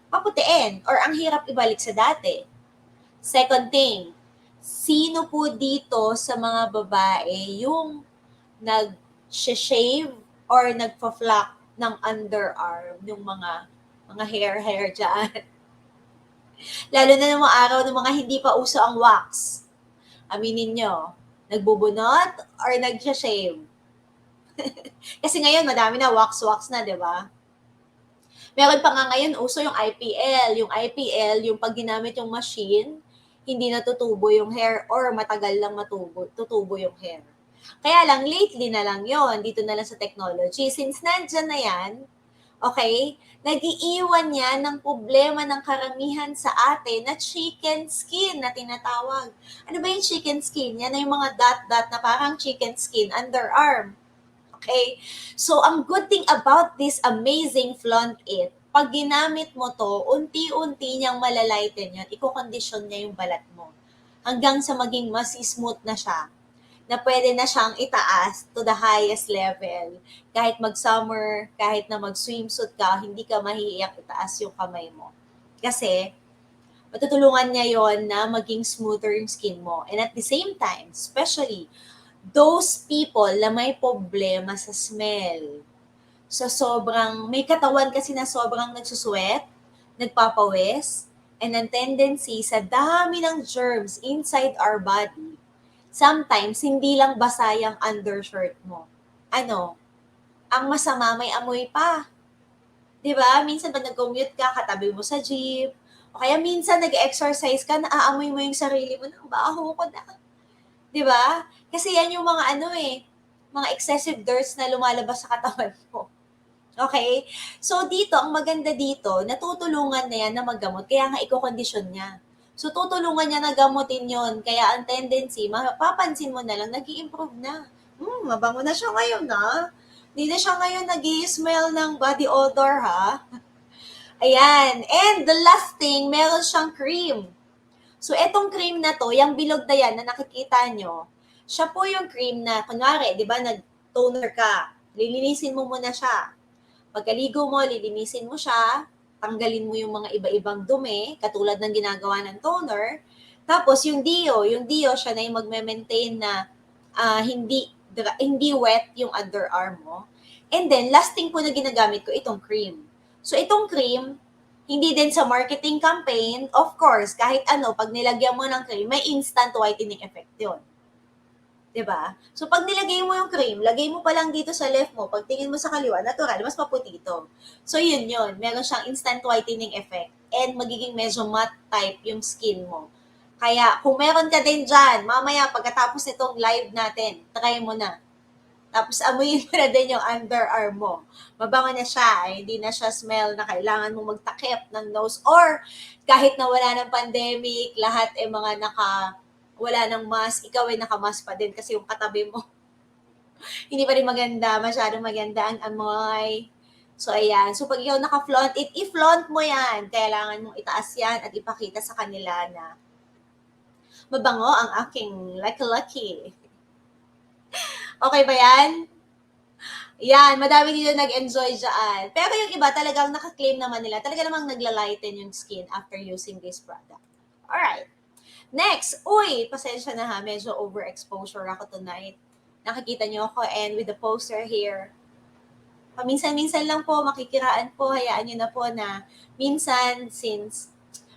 paputiin or ang hirap ibalik sa dati. Second thing, sino po dito sa mga babae yung nag-shave or nagpa-flock ng underarm, yung mga hair dyan. Lalo na ng mga araw ng mga hindi pa uso ang wax. Aminin nyo, nagbubunot or nag-shave? Kasi ngayon, madami na wax na, di ba? Meron pa nga ngayon, uso yung IPL. Yung IPL, yung pag ginamit yung machine, hindi natutubo yung hair or matagal lang tutubo yung hair. Kaya lang, lately na lang yon dito na lang sa technology. Since nandyan na yan, okay, nag-iiwan yan ng problema ng karamihan sa atin na chicken skin na tinatawag. Ano ba yung chicken skin? Yan na yung mga dot-dot na parang chicken skin, underarm. Okay? So, ang good thing about this amazing Flaunt It, pag ginamit mo to, unti-unti niyang malalighten yun, i-condition niya yung balat mo. Hanggang sa maging mas smooth na siya, na pwede na siyang itaas to the highest level. Kahit mag-summer, kahit na mag-swimsuit ka, hindi ka mahihiyak itaas yung kamay mo. Kasi, matutulungan niya yon na maging smoother yung skin mo. And at the same time, especially, those people na may problema sa smell. So, may katawan kasi na sobrang nagsusweat, nagpapawis, and ang tendency sa dami ng germs inside our body, sometimes, hindi lang basa yung undershirt mo. Ang masama, may amoy pa. Diba? Minsan pag nag-commute ka, katabi mo sa jeep, o kaya minsan nag-exercise ka, naaamoy mo yung sarili mo, ng baho ko na. Diba? Kasi yan yung mga mga excessive dirts na lumalabas sa katawan mo. Okay? So dito, ang maganda dito, natutulungan na yan na maggamot, kaya nga i-condition niya. So tutulungan niya na gamutin yon. Kaya ang tendency, mapapansin mo na lang, nag-i-improve na. Mabango na siya ngayon, ha? Hindi na siya ngayon nag-i-smell ng body odor, ha? Ayan. And the last thing, meron siyang cream. So, etong cream na to, yung bilog na yan na nakikita nyo, siya po yung cream na, kunwari, di ba, nag-toner ka, lilinisin mo muna siya. Pagkaligo mo, lilinisin mo siya, tanggalin mo yung mga iba-ibang dumi, katulad ng ginagawa ng toner. Tapos, yung deo siya na yung magme-maintain na hindi wet yung underarm mo. And then, last thing po na ginagamit ko, itong cream. So, itong cream, hindi din sa marketing campaign, of course, kahit pag nilagyan mo ng cream, may instant whitening effect yun. Diba? So, pag nilagay mo yung cream, lagay mo pa lang dito sa left mo, pag tingin mo sa kaliwa, natural, mas maputi ito. So, yun. Meron siyang instant whitening effect and magiging medyo matte type yung skin mo. Kaya, kung meron ka din dyan, mamaya, pagkatapos nitong live natin, try mo na. Tapos amuyin mo na din yung underarm mo. Mabango na siya, hindi na siya smell na kailangan mo magtakip ng nose. Or kahit na wala ng pandemic, lahat wala ng mask, ikaw ay nakamask pa din kasi yung katabi mo. Hindi pa rin masyadong maganda ang amoy. So, ayan. So, pag ikaw naka-flaunt it, i-flaunt mo yan. Kailangan mong itaas yan at ipakita sa kanila na Mabango ang aking lucky-lucky. Okay ba yan? Yan, madami dito nag-enjoy dyan. Pero yung iba talagang naka-claim naman nila. Talaga namang nagla-lighten yung skin after using this product. Alright. Next, uy, pasensya na ha. Medyo overexposure ako tonight. Nakikita niyo ako and with the poster here. Paminsan-minsan lang po, makikiraan po. Hayaan niyo na po na minsan, since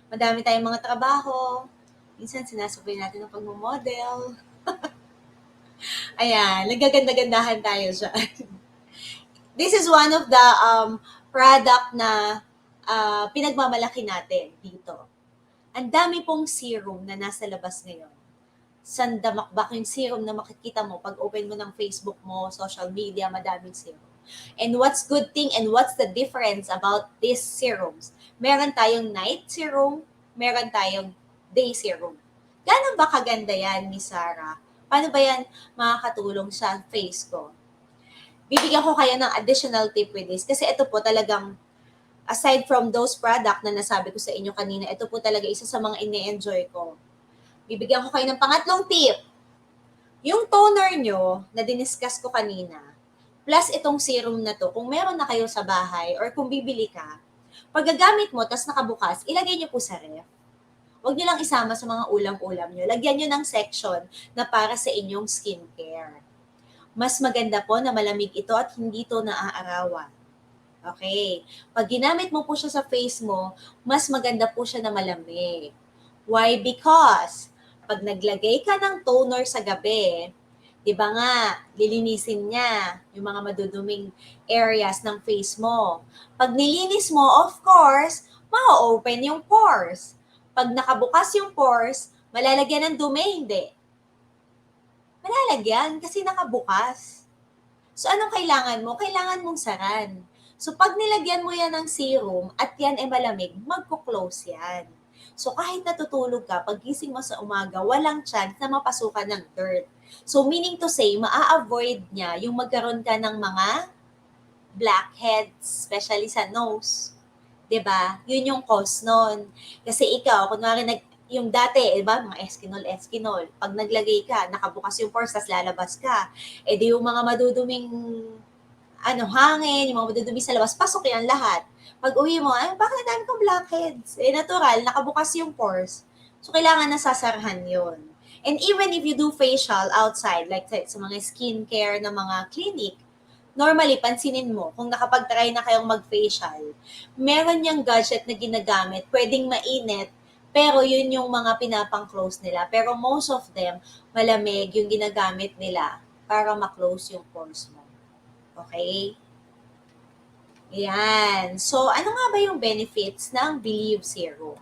madami tayong mga trabaho, minsan sinasabay natin ang pagmamodel. Ayan, nagaganda-gandahan tayo dyan. This is one of the product na pinagmamalaki natin dito. Ang dami pong serum na nasa labas ngayon. Sandamakbak yung serum na makikita mo pag open mo ng Facebook mo, social media, madaming serum. And what's good thing and what's the difference about these serums? Meron tayong night serum, meron tayong day serum. Gano'n ba kaganda yan, Miss Sarah? Paano ba yan makakatulong sa face ko? Bibigyan ko kayo ng additional tip with this kasi ito po talagang aside from those product na nasabi ko sa inyo kanina, ito po talaga isa sa mga ine-enjoy ko. Bibigyan ko kayo ng pangatlong tip. Yung toner nyo na diniscuss ko kanina, plus itong serum na to, kung meron na kayo sa bahay or kung bibili ka, pag gagamit mo, tas nakabukas, ilagay nyo po sa ref. Huwag nyo lang isama sa mga ulam-ulam nyo. Lagyan nyo ng section na para sa inyong skincare. Mas maganda po na malamig ito at hindi ito naaarawan. Okay. Pag ginamit mo po siya sa face mo, mas maganda po siya na malamig. Why? Because pag naglagay ka ng toner sa gabi, di ba nga, lilinisin niya yung mga maduduming areas ng face mo. Pag nilinis mo, of course, ma-open yung pores. Pag nakabukas yung pores, malalagyan ng dumi, hindi. Malalagyan kasi nakabukas. So, anong kailangan mo? Kailangan mong saran. So, pag nilagyan mo yan ng serum at yan ay malamig, magko-close yan. So, kahit natutulog ka, pag gising mo sa umaga, walang chance na mapasukan ng dirt. So, meaning to say, maa-avoid niya yung magkaroon ka ng mga blackheads, especially sa nose. 'Di ba? Yun yung cause nun. Kasi ikaw, kunwari yung dati, diba, mga eskinol, pag naglagay ka, nakabukas yung pores, tas lalabas ka, di yung mga maduduming hangin, yung mga madudumi sa labas, pasok yan lahat. Pag uwi mo, ay, bakit ang dami kong blackheads? Natural, nakabukas yung pores. So, kailangan nasasarahan yun. And even if you do facial outside, like sa mga skincare na mga clinic, normally, pansinin mo, kung nakapag-try na kayong mag-facial, meron yung gadget na ginagamit, pwedeng mainit, pero yun yung mga pinapang-close nila. Pero most of them, malamig yung ginagamit nila para ma-close yung pores mo. Okay? Yan. So, ano nga ba yung benefits ng Believe Serum?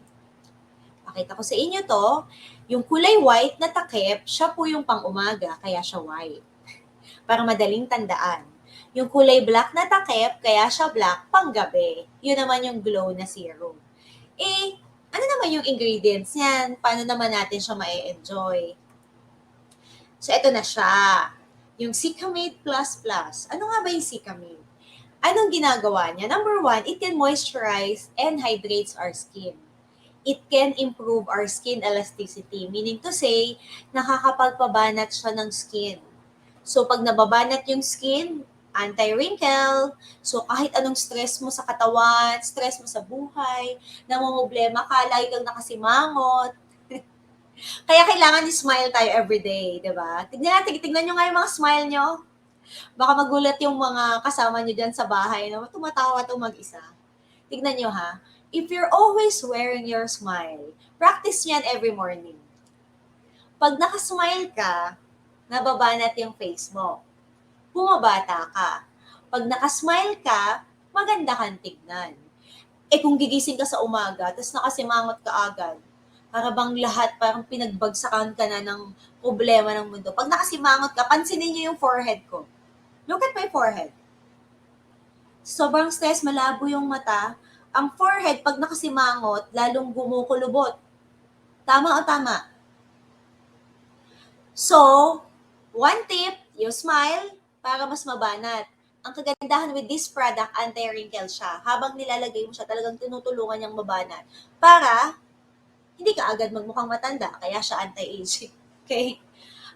Pakita ko sa inyo to. Yung kulay white na takip, siya po yung pang-umaga, kaya siya white. Para madaling tandaan. Yung kulay black na takip, kaya siya black, panggabi. Yun naman yung glow na serum. Ano naman yung ingredients niyan? Paano naman natin siya ma-enjoy? So, ito na siya. Yung Cicamate Plus Plus. Ano nga ba yung Cicamate? Anong ginagawa niya? Number one, it can moisturize and hydrates our skin. It can improve our skin elasticity. Meaning to say, nakakapagpabanat siya ng skin. So, pag nababanat yung skin, anti-wrinkle. So, kahit anong stress mo sa katawan, stress mo sa buhay, namumblema ka, lagi kang nakasimangot. Kaya kailangan i-smile tayo everyday, di ba? Tignan nyo nga yung mga smile nyo. Baka magulat yung mga kasama nyo dyan sa bahay na tumatawa ito mag-isa. Tignan nyo ha. If you're always wearing your smile, practice yan every morning. Pag nakasmile ka, nababanat yung face mo. Bumabata ka. Pag nakasmile ka, maganda kang tignan. Kung gigising ka sa umaga, tapos nakasimangot ka agad, para bang lahat, parang pinagbagsakan ka na ng problema ng mundo. Pag nakasimangot ka, pansinin niyo yung forehead ko. Look at my forehead. Sobrang stress, malabo yung mata. Ang forehead, pag nakasimangot, lalong gumukulubot. Tama o tama? So, one tip, you smile, para mas mabanat. Ang kagandahan with this product, anti-wrinkle siya. Habang nilalagay mo siya, talagang tinutulungan niyang mabanat. Para hindi ka agad magmukhang matanda, kaya siya anti-aging. Okay?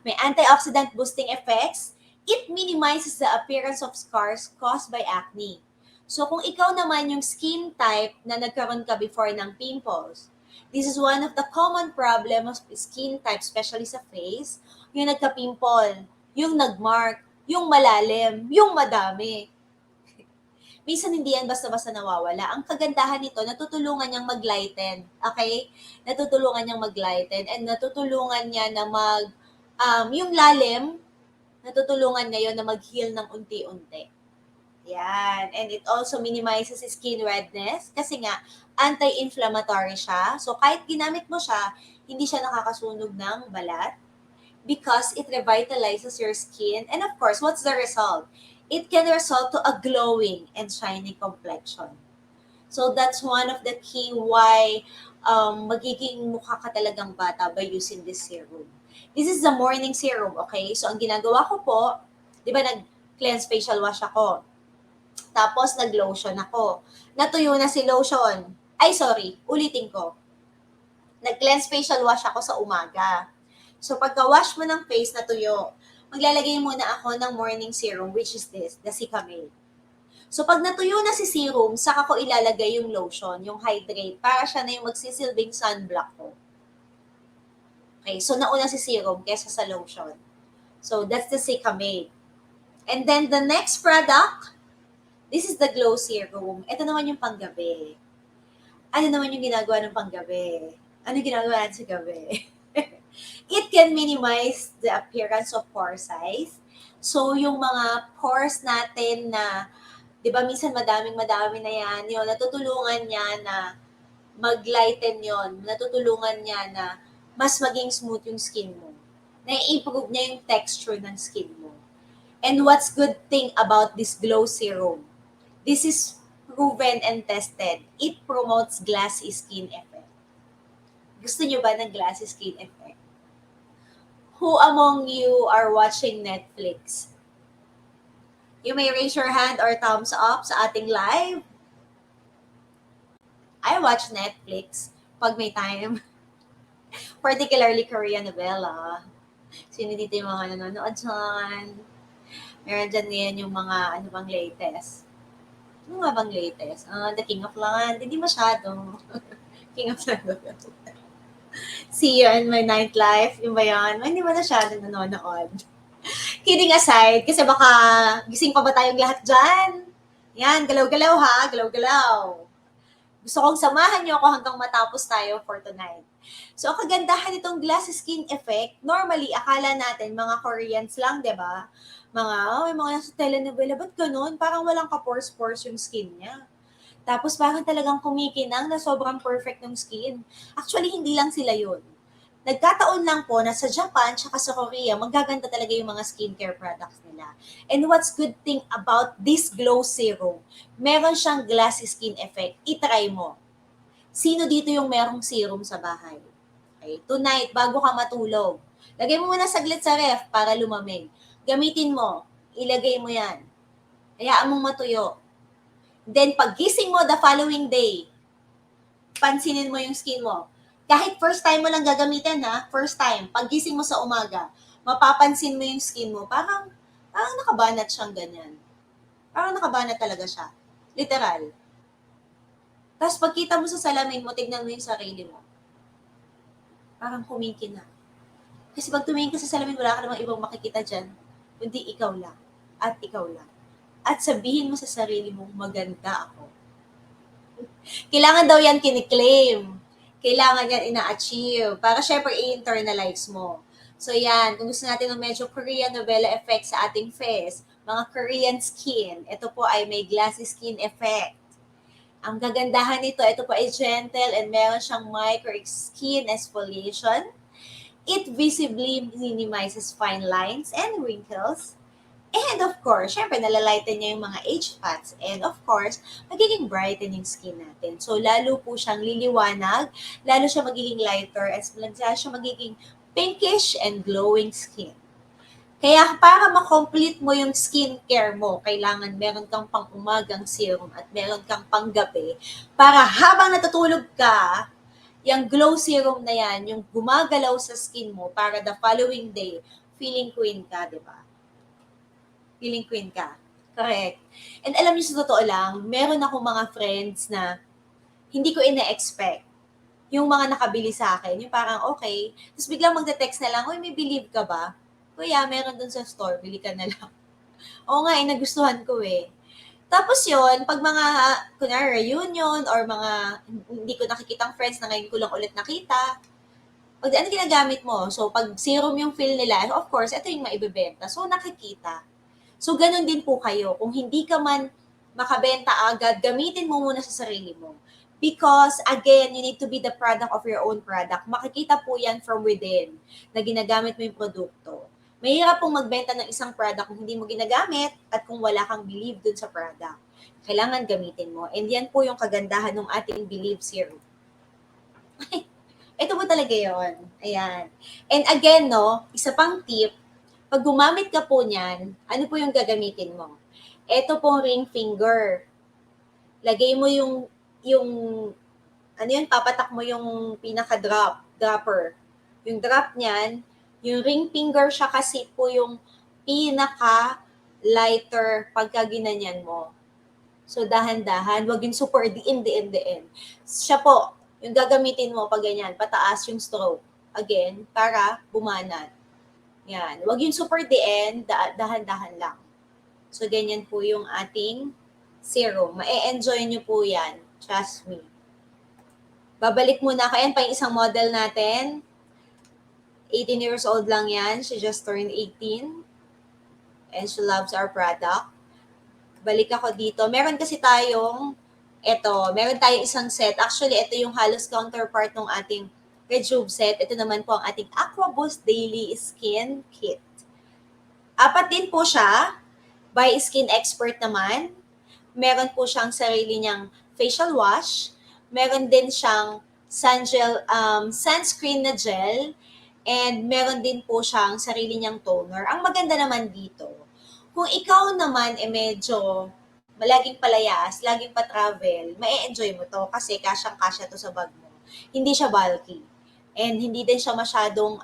May antioxidant boosting effects. It minimizes the appearance of scars caused by acne. So kung ikaw naman yung skin type na nagkaroon ka before ng pimples, this is one of the common problems of skin type, especially sa face, yung nagka-pimple, yung nagmark, yung malalim, yung madami. Minsan hindi yan basta-basta nawawala. Ang kagandahan nito, natutulungan niyang mag-lighten. Okay? Natutulungan niyang mag-lighten and natutulungan niya na yung lalim, natutulungan niya yun na mag-heal ng unti-unti. Yan. And it also minimizes skin redness kasi nga anti-inflammatory siya. So kahit ginamit mo siya, hindi siya nakakasunog ng balat because it revitalizes your skin. And of course, what's the result? It can result to a glowing and shiny complexion. So that's one of the key why magiging mukha ka talagang bata by using this serum. This is the morning serum, okay? So ang ginagawa ko po, di ba nag-cleanse facial wash ako. Tapos nag-lotion ako. Natuyo na si lotion. Ay, sorry, ulitin ko. Nag-cleanse facial wash ako sa umaga. So pagka-wash mo ng face na tuyo, maglalagay muna ako ng morning serum, which is this, the Cicamel. So pag natuyo na si serum, saka ko ilalagay yung lotion, yung hydrate, para siya na yung magsisilbing sunblock ko. Okay, so nauna si serum kesa sa lotion. So that's the Cicamel. And then the next product, this is the Glow Serum. Ito naman yung panggabi. Ano naman yung ginagawa ng panggabi? Ano ginagawa sa gabi? It can minimize the appearance of pore size. So, yung mga pores natin na, di ba, minsan madaming na yan, yun, natutulungan niya na mag-lighten yon, natutulungan niya na mas maging smooth yung skin mo. Na-improve niya yung texture ng skin mo. And what's good thing about this Glow Serum? This is proven and tested. It promotes glassy skin effect. Gusto niyo ba ng glassy skin effect? Who among you are watching Netflix? You may raise your hand or thumbs up sa ating live. I watch Netflix pag may time. Particularly Korean novela. Sino dito yung mga nanonood dyan? Meron dyan ngayon yung mga ano bang latest. Ano nga bang latest? The King of Land. Hindi masyado. King of Land. See You in My Nightlife. Yung ba yan? Hindi ba masyado nanonood? Kidding aside, kasi baka gising pa ba tayong lahat dyan? Yan, galaw-galaw ha, galaw-galaw. Gusto kong samahan niyo ako hanggang matapos tayo for tonight. So, ang kagandahan nitong glass skin effect, normally, akala natin, mga Koreans lang, di ba? Mga nasa telenovela, ba't ganun? Parang walang ka-pores-pores yung skin niya. Tapos parang talagang kumikinang na sobrang perfect ng skin. Actually, hindi lang sila yun. Nagkataon lang po na sa Japan tsaka sa Korea, magaganda talaga yung mga skincare products nila. And what's good thing about this Glow Serum, meron siyang glassy skin effect. I-try mo. Sino dito yung merong serum sa bahay? Okay, tonight, bago ka matulog, lagay mo muna saglit sa ref para lumamig. Gamitin mo. Ilagay mo yan. Hayaan mong matuyo. Then, paggising mo the following day, pansinin mo yung skin mo. Kahit first time mo lang gagamitin ha, first time, paggising mo sa umaga, mapapansin mo yung skin mo, parang nakabanat siyang ganyan. Parang nakabanat talaga siya. Literal. Tapos pagkita mo sa salamin mo, tignan mo yung sarili mo. Parang kuminkin na. Kasi pag tumingin ka sa salamin, wala ka namang ibang makikita dyan, kundi ikaw lang. At ikaw lang. At sabihin mo sa sarili mo, maganda ako. Kailangan daw yan kiniklaim. Kailangan yan ina-achieve. Para syempre i-internalize mo. So yan, kung gusto natin ng medyo Korean novela effect sa ating face, mga Korean skin, ito po ay may glassy skin effect. Ang gagandahan nito, ito po ay gentle and meron siyang micro skin exfoliation. It visibly minimizes fine lines and wrinkles. And of course, syempre, nalalighten niya yung mga age spots. And of course, magiging brightening skin natin. So, lalo po siyang liliwanag, lalo siya magiging lighter, at lalo siya magiging pinkish and glowing skin. Kaya para ma-complete mo yung skincare mo, kailangan meron kang pang-umagang serum at meron kang pang-gabi para habang natutulog ka, yung glow serum na yan, yung gumagalaw sa skin mo para the following day, feeling queen ka, di ba? Feeling queen ka. Correct. And alam niyo sa totoo lang, meron akong mga friends na hindi ko ina-expect. Yung mga nakabili sa akin, yung parang okay. Tapos biglang magte-text na lang, "Uy, may believe ka ba?" "Kuya, meron dun sa store, bili ka na lang." Oo nga, nagustuhan ko eh. Tapos yon pag mga, kunwari, reunion or mga hindi ko nakikitang friends na ngayon ko lang ulit nakita, pag ano ginagamit mo? So, pag serum yung feel nila, of course, ito yung maibebenta. So, nakikita. So, ganun din po kayo. Kung hindi ka man makabenta agad, gamitin mo muna sa sarili mo. Because, again, you need to be the product of your own product. Makikita po yan from within na ginagamit mo yung produkto. Mahirap pong magbenta ng isang product kung hindi mo ginagamit at kung wala kang believe dun sa product. Kailangan gamitin mo. And yan po yung kagandahan ng ating believe serum. Ito po talaga yon. Ayan. And again, no, isa pang tip, pag gumamit ka po niyan, ano po yung gagamitin mo? Ito pong ring finger. Lagay mo yung, ano yun, papatak mo yung dropper. Yung drop niyan, yung ring finger siya kasi po yung pinaka-lighter pagka ginanyan mo. So, dahan-dahan, wag yung super diin. Siya po, yung gagamitin mo pag ganyan, pataas yung stroke. Again, para bumanat. Yan. Wag yung super diin, dahan-dahan lang. So, ganyan po yung ating serum. Ma-enjoy nyo po yan. Trust me. Babalik muna ako. Yan pa yung isang model natin. 18 years old lang yan. She just turned 18. And she loves our product. Balik ako dito. Meron kasi tayong, meron tayong isang set. Actually, ito yung halos counterpart ng ating Rejuve set. Ito naman po ang ating Aqua Boost Daily Skin Kit. 4 din po siya. By Skin Expert naman. Meron po siyang sarili niyang facial wash. Meron din siyang sunscreen na gel. And meron din po siyang sarili niyang toner. Ang maganda naman dito, kung ikaw naman medyo laging palayas, laging pa-travel, ma-enjoy mo to kasi kasyang-kasya to sa bag mo. Hindi siya bulky. And hindi din siya masyadong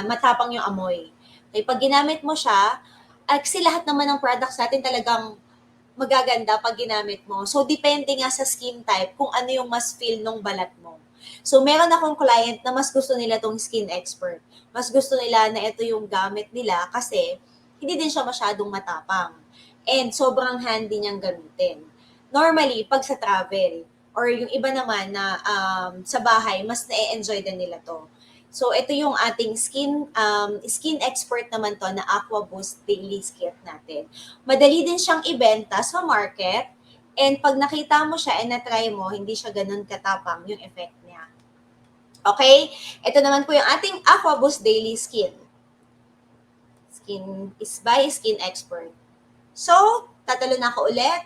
matapang yung amoy. Okay, pag ginamit mo siya, kasi lahat naman ng products natin talagang magaganda pag ginamit mo. So, depende nga sa skin type kung ano yung mas feel nung balat mo. So, meron akong client na mas gusto nila tong Skin Expert. Mas gusto nila na ito yung gamit nila kasi hindi din siya masyadong matapang. And sobrang handy niyang gamitin. Normally, pag sa travel, or yung iba naman na sa bahay, mas na-enjoy din nila to. So, ito yung ating skin expert naman to na Aqua Boost Daily Kit natin. Madali din siyang ibenta sa market. And pag nakita mo siya and na-try mo, hindi siya ganun katapang yung effect niya. Okay? Ito naman po yung ating Aqua Boost Daily Skin. Skin is by Skin Expert. So, tatalo na ako ulit.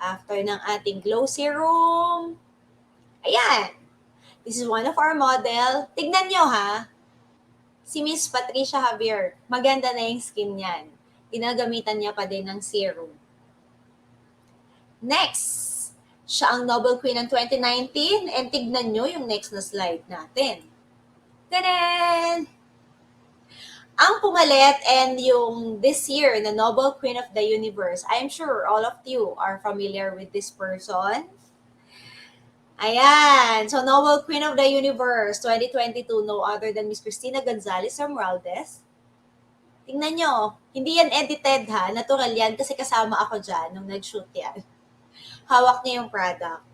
After ng ating glow serum. Ayan. This is one of our model. Tignan nyo ha. Si Miss Patricia Javier, maganda na yung skin niyan. Ginagamitan niya pa din ng serum. Next, siya ang Nobel Queen ng 2019 and tignan nyo yung next na slide natin. Tadaan! Ang pumalit and yung this year na Nobel Queen of the Universe, I'm sure all of you are familiar with this person. Ayan. So, Nobel Queen of the Universe 2022, no other than Miss Cristina Gonzalez Romualdez. Tingnan nyo. Hindi yan edited ha. Natural yan kasi kasama ako dyan nung nag-shoot yan. Hawak niya yung product.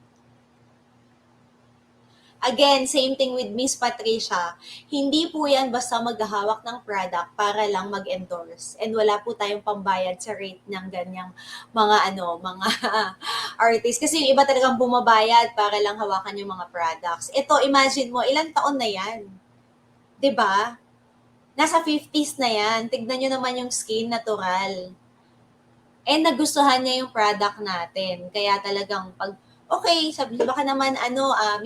Again, same thing with Miss Patricia. Hindi po yan basta maghahawak ng product para lang mag-endorse. And wala po tayong pambayad sa rate ng ganyang mga artists. Kasi yung iba talagang bumabayad para lang hawakan yung mga products. Ito, imagine mo, ilang taon na yan? 'Di ba? Nasa 50s na yan. Tignan nyo naman yung skin, natural. And nagustuhan niya yung product natin. Kaya talagang okay, sabi baka naman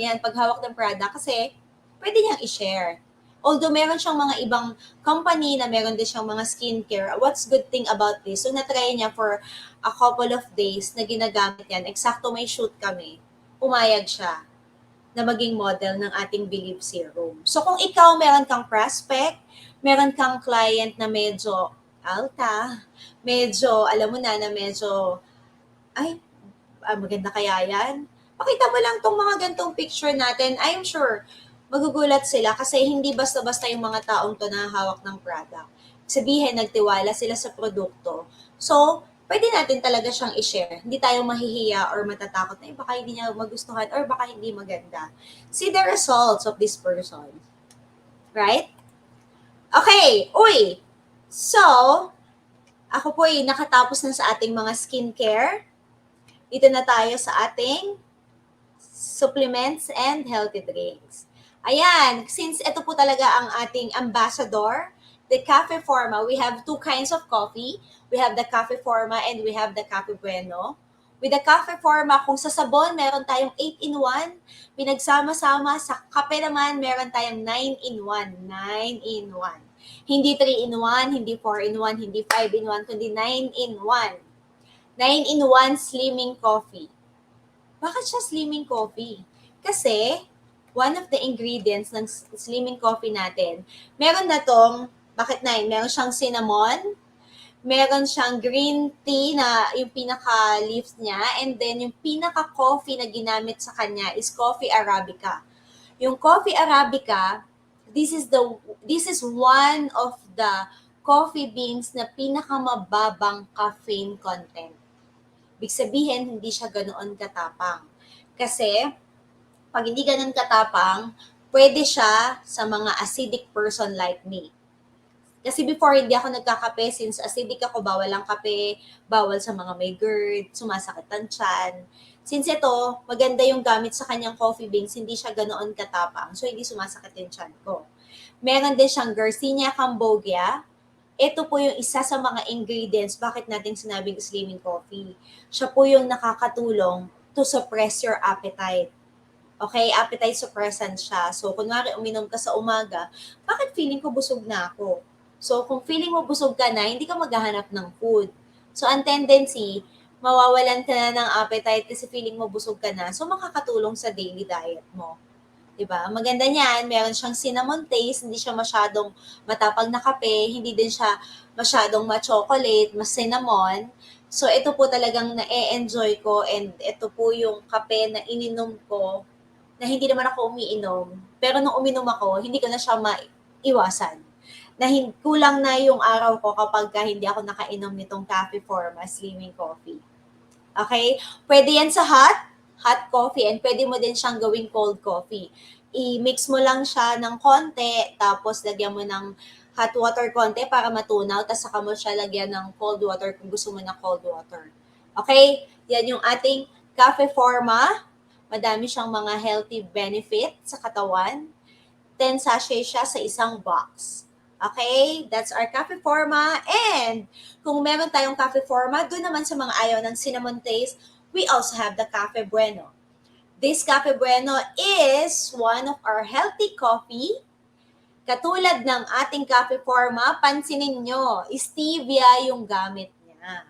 yan, paghawak ng product kasi pwede niyang i-share. Although meron siyang mga ibang company na meron din siyang mga skincare, what's good thing about this? So, natry niya for a couple of days na ginagamit yan. Eksakto may shoot kami. Pumayag siya. na maging model ng ating Believe Serum. So kung ikaw meron kang prospect, meron kang client na medyo alta, medyo, alam mo na medyo, ay, maganda kaya yan? Pakita mo lang tong mga gantong picture natin. I'm sure, magugulat sila kasi hindi basta-basta yung mga taong to na hawak ng product. Sabihin, nagtiwala sila sa produkto. So, pwede natin talaga siyang i-share. Hindi tayo mahihiya or matatakot na baka hindi niya magustuhan or baka hindi maganda. See the results of this person. Right? Okay, uy! So, ako po ay nakatapos na sa ating mga skincare. Dito na tayo sa ating supplements and healthy drinks. Ayan, since ito po talaga ang ating ambassador, the Cafe Forma, we have two kinds of coffee. We have the Cafe Forma and we have the Cafe Bueno. With the Cafe Forma, kung sa sabon, meron tayong 8-in-1. Pinagsama-sama, sa kape naman, meron tayong 9-in-1. 9-in-1. Hindi 3-in-1, hindi 4-in-1, hindi 5-in-1, kundi 9-in-1. 9-in-1 slimming coffee. Bakit siya slimming coffee? Kasi, one of the ingredients ng slimming coffee natin, meron na tong, bakit 9? Meron siyang cinnamon, meron siyang green tea na yung pinaka-leaves niya, and then yung pinaka-coffee na ginamit sa kanya is coffee arabica. Yung coffee arabica, this is one of the coffee beans na pinakamababang caffeine content. Ibig sabihin, hindi siya ganoon katapang. Kasi, pag hindi ganoon katapang, pwede siya sa mga acidic person like me. Kasi before, hindi ako nagkakape. Since acidic ako, bawal ang kape, bawal sa mga may GERD, sumasakit ang tiyan. Since ito, maganda yung gamit sa kanyang coffee beans, hindi siya ganoon katapang. So, hindi sumasakit yung tiyan ko. Meron din siyang Garcinia cambogia. Ito po yung isa sa mga ingredients bakit natin sinabing slimming coffee. Siya po yung nakakatulong to suppress your appetite. Okay, appetite suppressant siya. So, kunwari uminom ka sa umaga, bakit feeling ko busog na ako? So, kung feeling mo busog ka na, hindi ka maghahanap ng food. So, ang tendency, mawawalan ka na ng appetite kasi feeling mo busog ka na. So, makakatulong sa daily diet mo. Diba? Maganda niyan, meron siyang cinnamon taste, hindi siya masyadong matapang na kape, hindi din siya masyadong ma-chocolate, mas cinnamon. So, ito po talagang na-enjoy ko and ito po yung kape na ininom ko na hindi naman ako umiinom. Pero nung uminom ako, hindi ko na siya maiwasan. Kulang na yung araw ko kapag hindi ako nakainom nitong Cafe Forma Slimming Coffee. Okay? Pwede yan sa hot coffee, and pwede mo din siyang gawing cold coffee. I-mix mo lang siya ng konti, tapos lagyan mo ng hot water konti para matunaw, tapos saka mo siya lagyan ng cold water kung gusto mo ng cold water. Okay? Yan yung ating Cafe Forma. Madami siyang mga healthy benefit sa katawan. 10 sachet siya sa isang box. Okay? That's our Cafe Forma. And kung meron tayong Cafe Forma, doon naman sa mga ayaw ng cinnamon taste, we also have the Cafe Bueno. This Cafe Bueno is one of our healthy coffee. Katulad ng ating Cafe Forma, pansinin nyo, stevia yung gamit niya.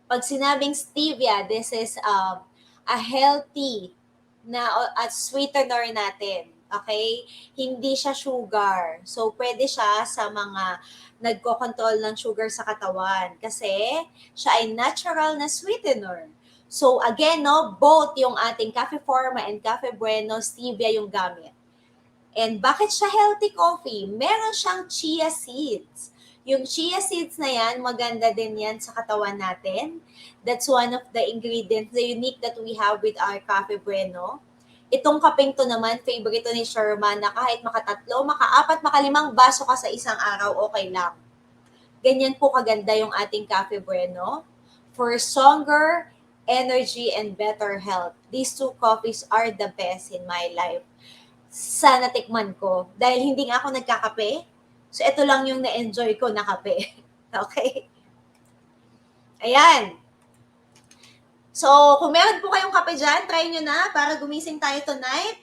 Pag sinabing stevia, this is a healthy na at sweetener natin. Okay? Hindi siya sugar. So, pwede siya sa mga nagko-control ng sugar sa katawan kasi siya ay natural na sweetener. So, again, no, both yung ating Cafe Forma and Cafe Bueno, stevia yung gamit. And bakit siya healthy coffee? Meron siyang chia seeds. Yung chia seeds na yan, maganda din yan sa katawan natin. That's one of the ingredients, the unique that we have with our Cafe Bueno. Itong kapeng to naman, favorite to ni Sherman na kahit makatatlo, makaapat, makalimang baso ka sa isang araw, okay lang. Ganyan po kaganda yung ating Cafe Bueno. For stronger energy and better health, these two coffees are the best in my life. Sa natikman ko. Dahil hindi nga ako nagkakape, so ito lang yung na-enjoy ko na kape. Okay? Ayan. So, kung meron po kayong kape dyan, try nyo na para gumising tayo tonight.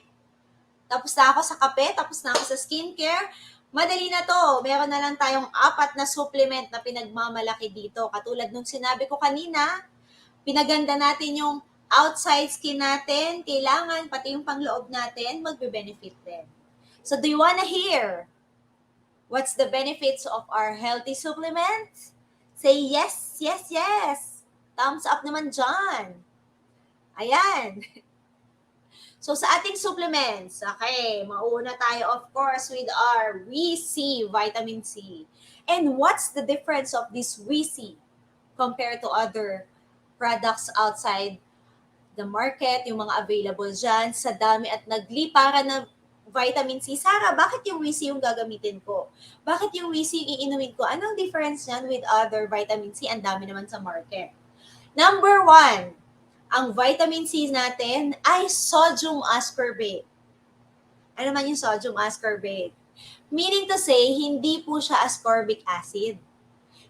Tapos na ako sa kape, tapos na ako sa skincare. Madali na to. Meron na lang tayong 4 na supplement na pinagmamalaki dito. Katulad nung sinabi ko kanina, pinaganda natin yung outside skin natin, kailangan pati yung pangloob natin magbe-benefit din. So do you wanna hear what's the benefits of our healthy supplements? Say yes, yes, yes. Thumbs up naman dyan. Ayan. So sa ating supplements, okay, mauuna tayo of course with our WeC, vitamin C. And what's the difference of this WeC compared to other products outside the market, yung mga available dyan, sa dami at nagliparan na vitamin C? Sarah, bakit yung WeC yung gagamitin ko? Bakit yung WeC yung iinumin ko? Anong difference yan with other vitamin C? Ang dami naman sa market. Number 1, ang vitamin C natin ay sodium ascorbate. Ano naman yung sodium ascorbate? Meaning to say, hindi po siya ascorbic acid.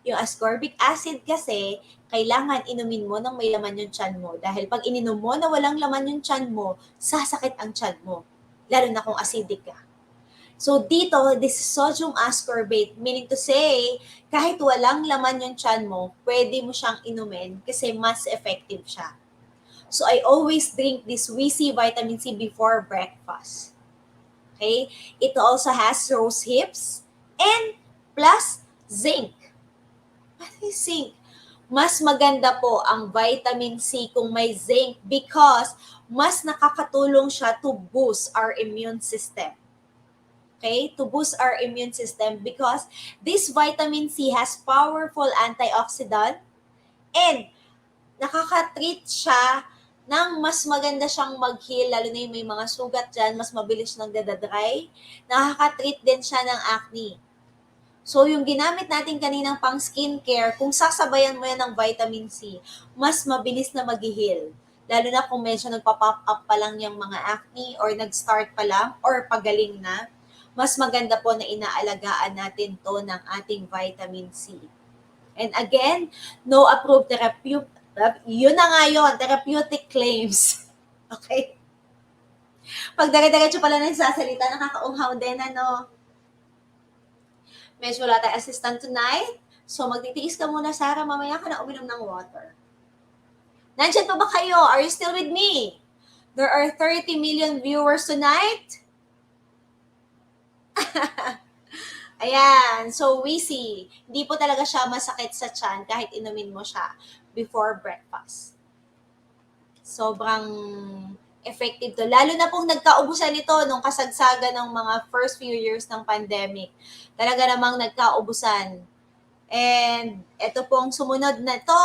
Yung ascorbic acid kasi, kailangan inumin mo nang may laman yung tiyan mo. Dahil pag ininom mo na walang laman yung tiyan mo, sasakit ang tiyan mo. Lalo na kung acidic ka. So dito, this is sodium ascorbate, meaning to say, kahit walang laman yung tiyan mo, pwede mo siyang inumin kasi mas effective siya. So I always drink this WeC vitamin C before breakfast. Okay? It also has rose hips and plus zinc. What is zinc? Mas maganda po ang vitamin C kung may zinc because mas nakakatulong siya to boost our immune system. Okay? To boost our immune system because this vitamin C has powerful antioxidant and nakaka-treat siya nang mas maganda siyang mag-heal, lalo na yung may mga sugat dyan, mas mabilis nang dadadry. Nakaka-treat din siya ng acne. So, yung ginamit natin kaninang pang skincare, kung sasabayan mo yan ng vitamin C, mas mabilis na mag-heal. Lalo na kung medyo nagpa-pop up pa lang yung mga acne or nag-start pa lang or pagaling na, mas maganda po na inaalagaan natin to ng ating vitamin C. And again, no approved therapeutic, yun na nga yun, therapeutic claims. Okay? Pag dire-diretso pala nagsasalita, nakakaunghaw din, ano? Medyo wala tayong assistant tonight. So, magtitiis ka muna, Sarah. Mamaya ka na uminom ng water. Nandiyan pa ba kayo? Are you still with me? There are 30 million viewers tonight. Ayan. So, WeC. Hindi po talaga siya masakit sa tiyan kahit inumin mo siya before breakfast. Sobrang effective to. Lalo na pong nagkaubusan ito nung kasagsagan ng mga first few years ng pandemic. Talaga namang nagkaubusan. And ito pong sumunod na to,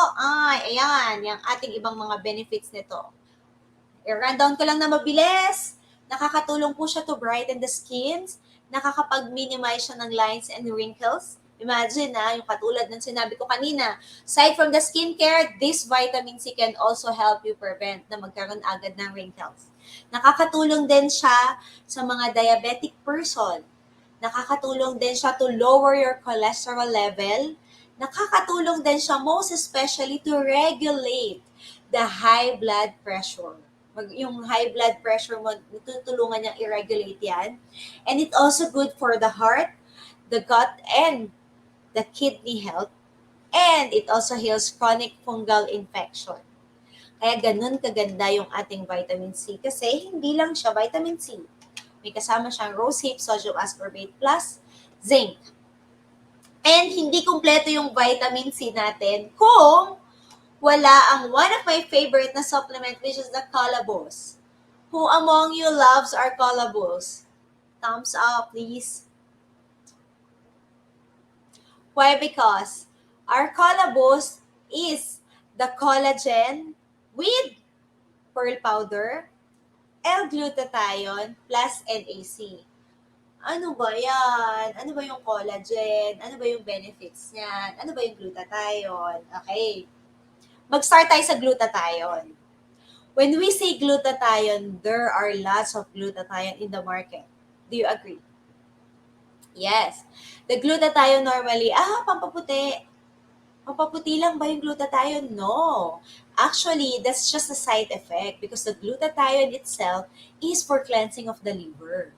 ayan, yung ating ibang mga benefits nito. I-rundown ko lang na mabilis. Nakakatulong po siya to brighten the skin. Nakakapag-minimize siya ng lines and wrinkles. Imagine yung katulad ng sinabi ko kanina, aside from the skincare, this vitamin C can also help you prevent na magkaroon agad ng wrinkles. Nakakatulong din siya sa mga diabetic person. Nakakatulong din siya to lower your cholesterol level. Nakakatulong din siya most especially to regulate the high blood pressure. Yung high blood pressure mo, tutulungan niyang i-regulate yan. And it's also good for the heart, the gut, and the kidney health. And it also heals chronic fungal infection. Kaya ganun kaganda yung ating vitamin C kasi hindi lang siya vitamin C. May kasama siyang rose hip, sodium ascorbate plus zinc. And hindi kumpleto yung vitamin C natin kung wala ang one of my favorite na supplement, which is the Colabos. Who among you loves our Colabos? Thumbs up, please. Why? Because our Colabos is the collagen with pearl powder, L-glutathione plus NAC. Ano ba yan? Ano ba yung collagen? Ano ba yung benefits niyan? Ano ba yung glutathione? Okay. Mag-start tayo sa glutathione. When we say glutathione, there are lots of glutathione in the market. Do you agree? Yes. The glutathione normally, pampaputi. Pampaputi lang ba yung glutathione? No. Actually, that's just a side effect because the glutathione itself is for cleansing of the liver.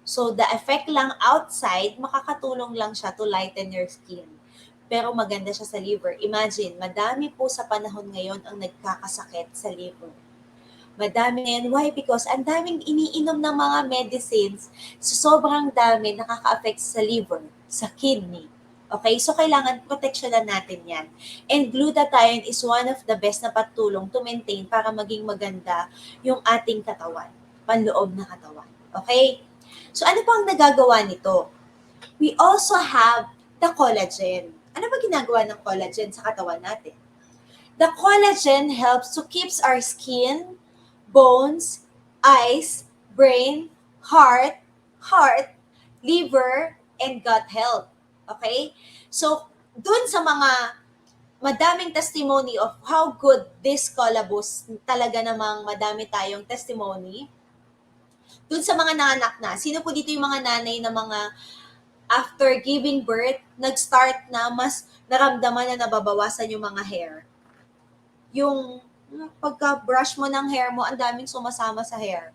So, the effect lang outside, makakatulong lang siya to lighten your skin. Pero maganda siya sa liver. Imagine, madami po sa panahon ngayon ang nagkakasakit sa liver. Madami na yan. Why? Because ang daming iniinom ng mga medicines. So, sobrang dami nakaka-affect sa liver, sa kidney. Okay? So, kailangan proteksyonan natin yan. And glutathione is one of the best na patulong to maintain para maging maganda yung ating katawan. Panloob na katawan. Okay? So, ano pang nagagawa nito? We also have the collagen. Ano ba ginagawa ng collagen sa katawan natin? The collagen helps to keeps our skin, bones, eyes, brain, heart, liver, and gut health. Okay? So, dun sa mga madaming testimony of how good this collabos, talaga namang madami tayong testimony. Dun sa mga nanganak na, sino po dito yung mga nanay na mga after giving birth, nag-start na mas naramdaman na nababawasan yung mga hair? Yung pagka-brush mo ng hair mo, ang daming sumasama sa hair.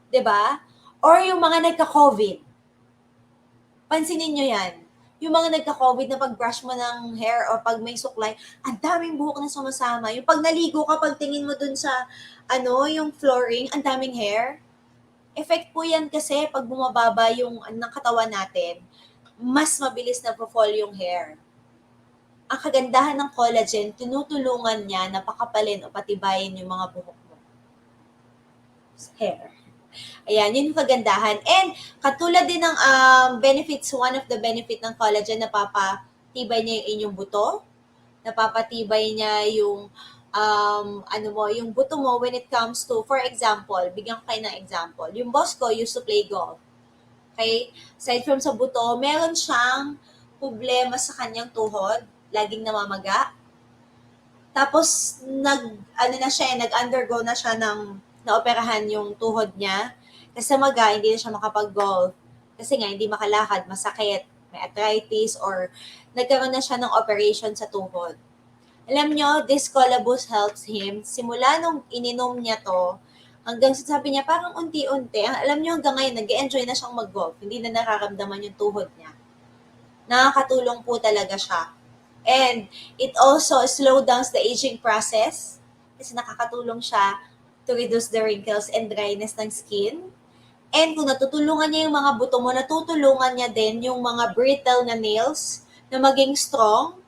'Di ba? Or yung mga nagka-COVID. Pansinin nyo yan. Yung mga nagka-COVID na pag-brush mo ng hair o pag may suklay, ang daming buhok na sumasama. Yung pag naligo ka, pag tingin mo dun sa, yung flooring, ang daming hair. Effect po yan kasi pag bumababa yung ng katawan natin, mas mabilis na fall yung hair. Ang kagandahan ng collagen, tinutulungan niya na pakapalin o patibayin yung mga buhok mo. Hair. Ayan, yun yung kagandahan. And katulad din ng benefits, one of the benefit ng collagen, napapatibay niya yung inyong buto, napapatibay niya yung yung buto mo when it comes to, for example, bigyan ko kayo ng example. Yung boss ko used to play golf. Okay? Aside from sa buto, meron siyang problema sa kanyang tuhod, laging namamaga. Tapos nag-undergo na siya ng naoperahan yung tuhod niya. Kasi maga, hindi na siya makapag-golf. Kasi nga, hindi makalakad, masakit, may arthritis, or nagkaroon na siya ng operation sa tuhod. Alam nyo, this Collabos helps him. Simula nung ininom niya to, hanggang sabi niya, parang unti-unti. Alam nyo, hanggang ngayon, nag-enjoy na siyang mag-golf. Hindi na nakaramdaman yung tuhod niya. Nakakatulong po talaga siya. And it also slow down the aging process kasi nakakatulong siya to reduce the wrinkles and dryness ng skin. And kung natutulungan niya yung mga buto mo, natutulungan niya din yung mga brittle na nails na maging strong.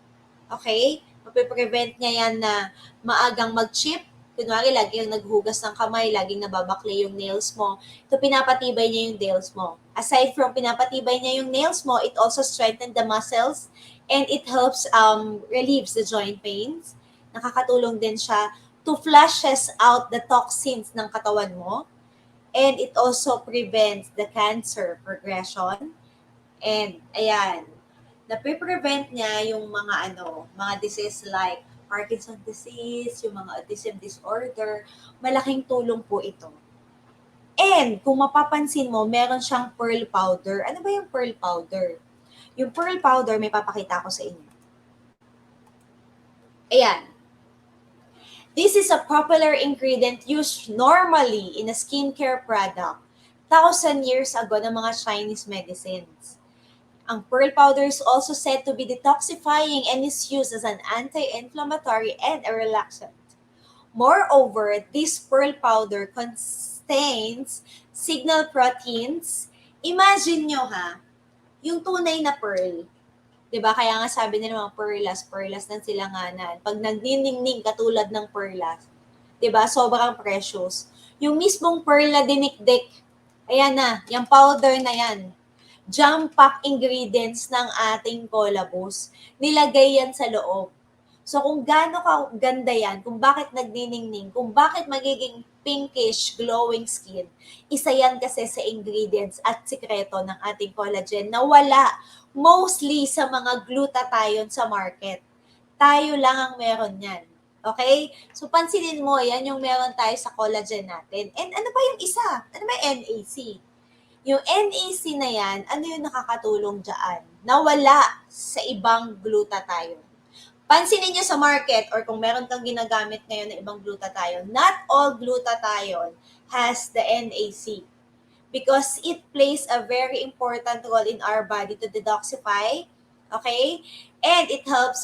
Okay? Mapiprevent niya yan na maagang mag-chip. Kunwari, lagi yung naghugas ng kamay, laging nababakli yung nails mo. Ito, pinapatibay niya yung nails mo. Aside from pinapatibay niya yung nails mo, it also strengthens the muscles and it helps relieves the joint pains. Nakakatulong din siya to flushes out the toxins ng katawan mo. And it also prevents the cancer progression. And ayan, napiprevent niya yung mga mga disease like Parkinson's disease, yung mga autism disorder. Malaking tulong po ito. And kung mapapansin mo, meron siyang pearl powder. Ano ba yung pearl powder? Yung pearl powder, may papakita ko sa inyo. Ayan. This is a popular ingredient used normally in a skincare product 1,000 years ago ng mga Chinese medicines. Ang pearl powder is also said to be detoxifying and is used as an anti-inflammatory and a relaxant. Moreover, this pearl powder contains signal proteins. Imagine nyo yung tunay na pearl. 'Di ba? Kaya nga sabi nila mga perlas ng silanganan. Pag nagniningning katulad ng perlas, 'di ba? Sobrang precious. Yung mismong pearl na dinikdik, ayan na, yung powder na yan. Jam-pack ingredients ng ating Collabos. Nilagay yan sa loob. So kung gaano ganda yan, kung bakit nagniningning, kung bakit magiging pinkish, glowing skin, isa yan kasi sa ingredients at sikreto ng ating collagen na wala mostly sa mga glutathione sa market. Tayo lang ang meron yan. Okay? So, pansinin mo, yan yung meron tayo sa collagen natin. And ano ba yung isa? Ano ba yung NAC? Yung NAC na yan, ano yung nakakatulong dyan? Nawala sa ibang glutathione. Pansinin nyo sa market or kung meron kang ginagamit ngayon na ibang glutathione, not all glutathione has the NAC because it plays a very important role in our body to detoxify, okay? And it helps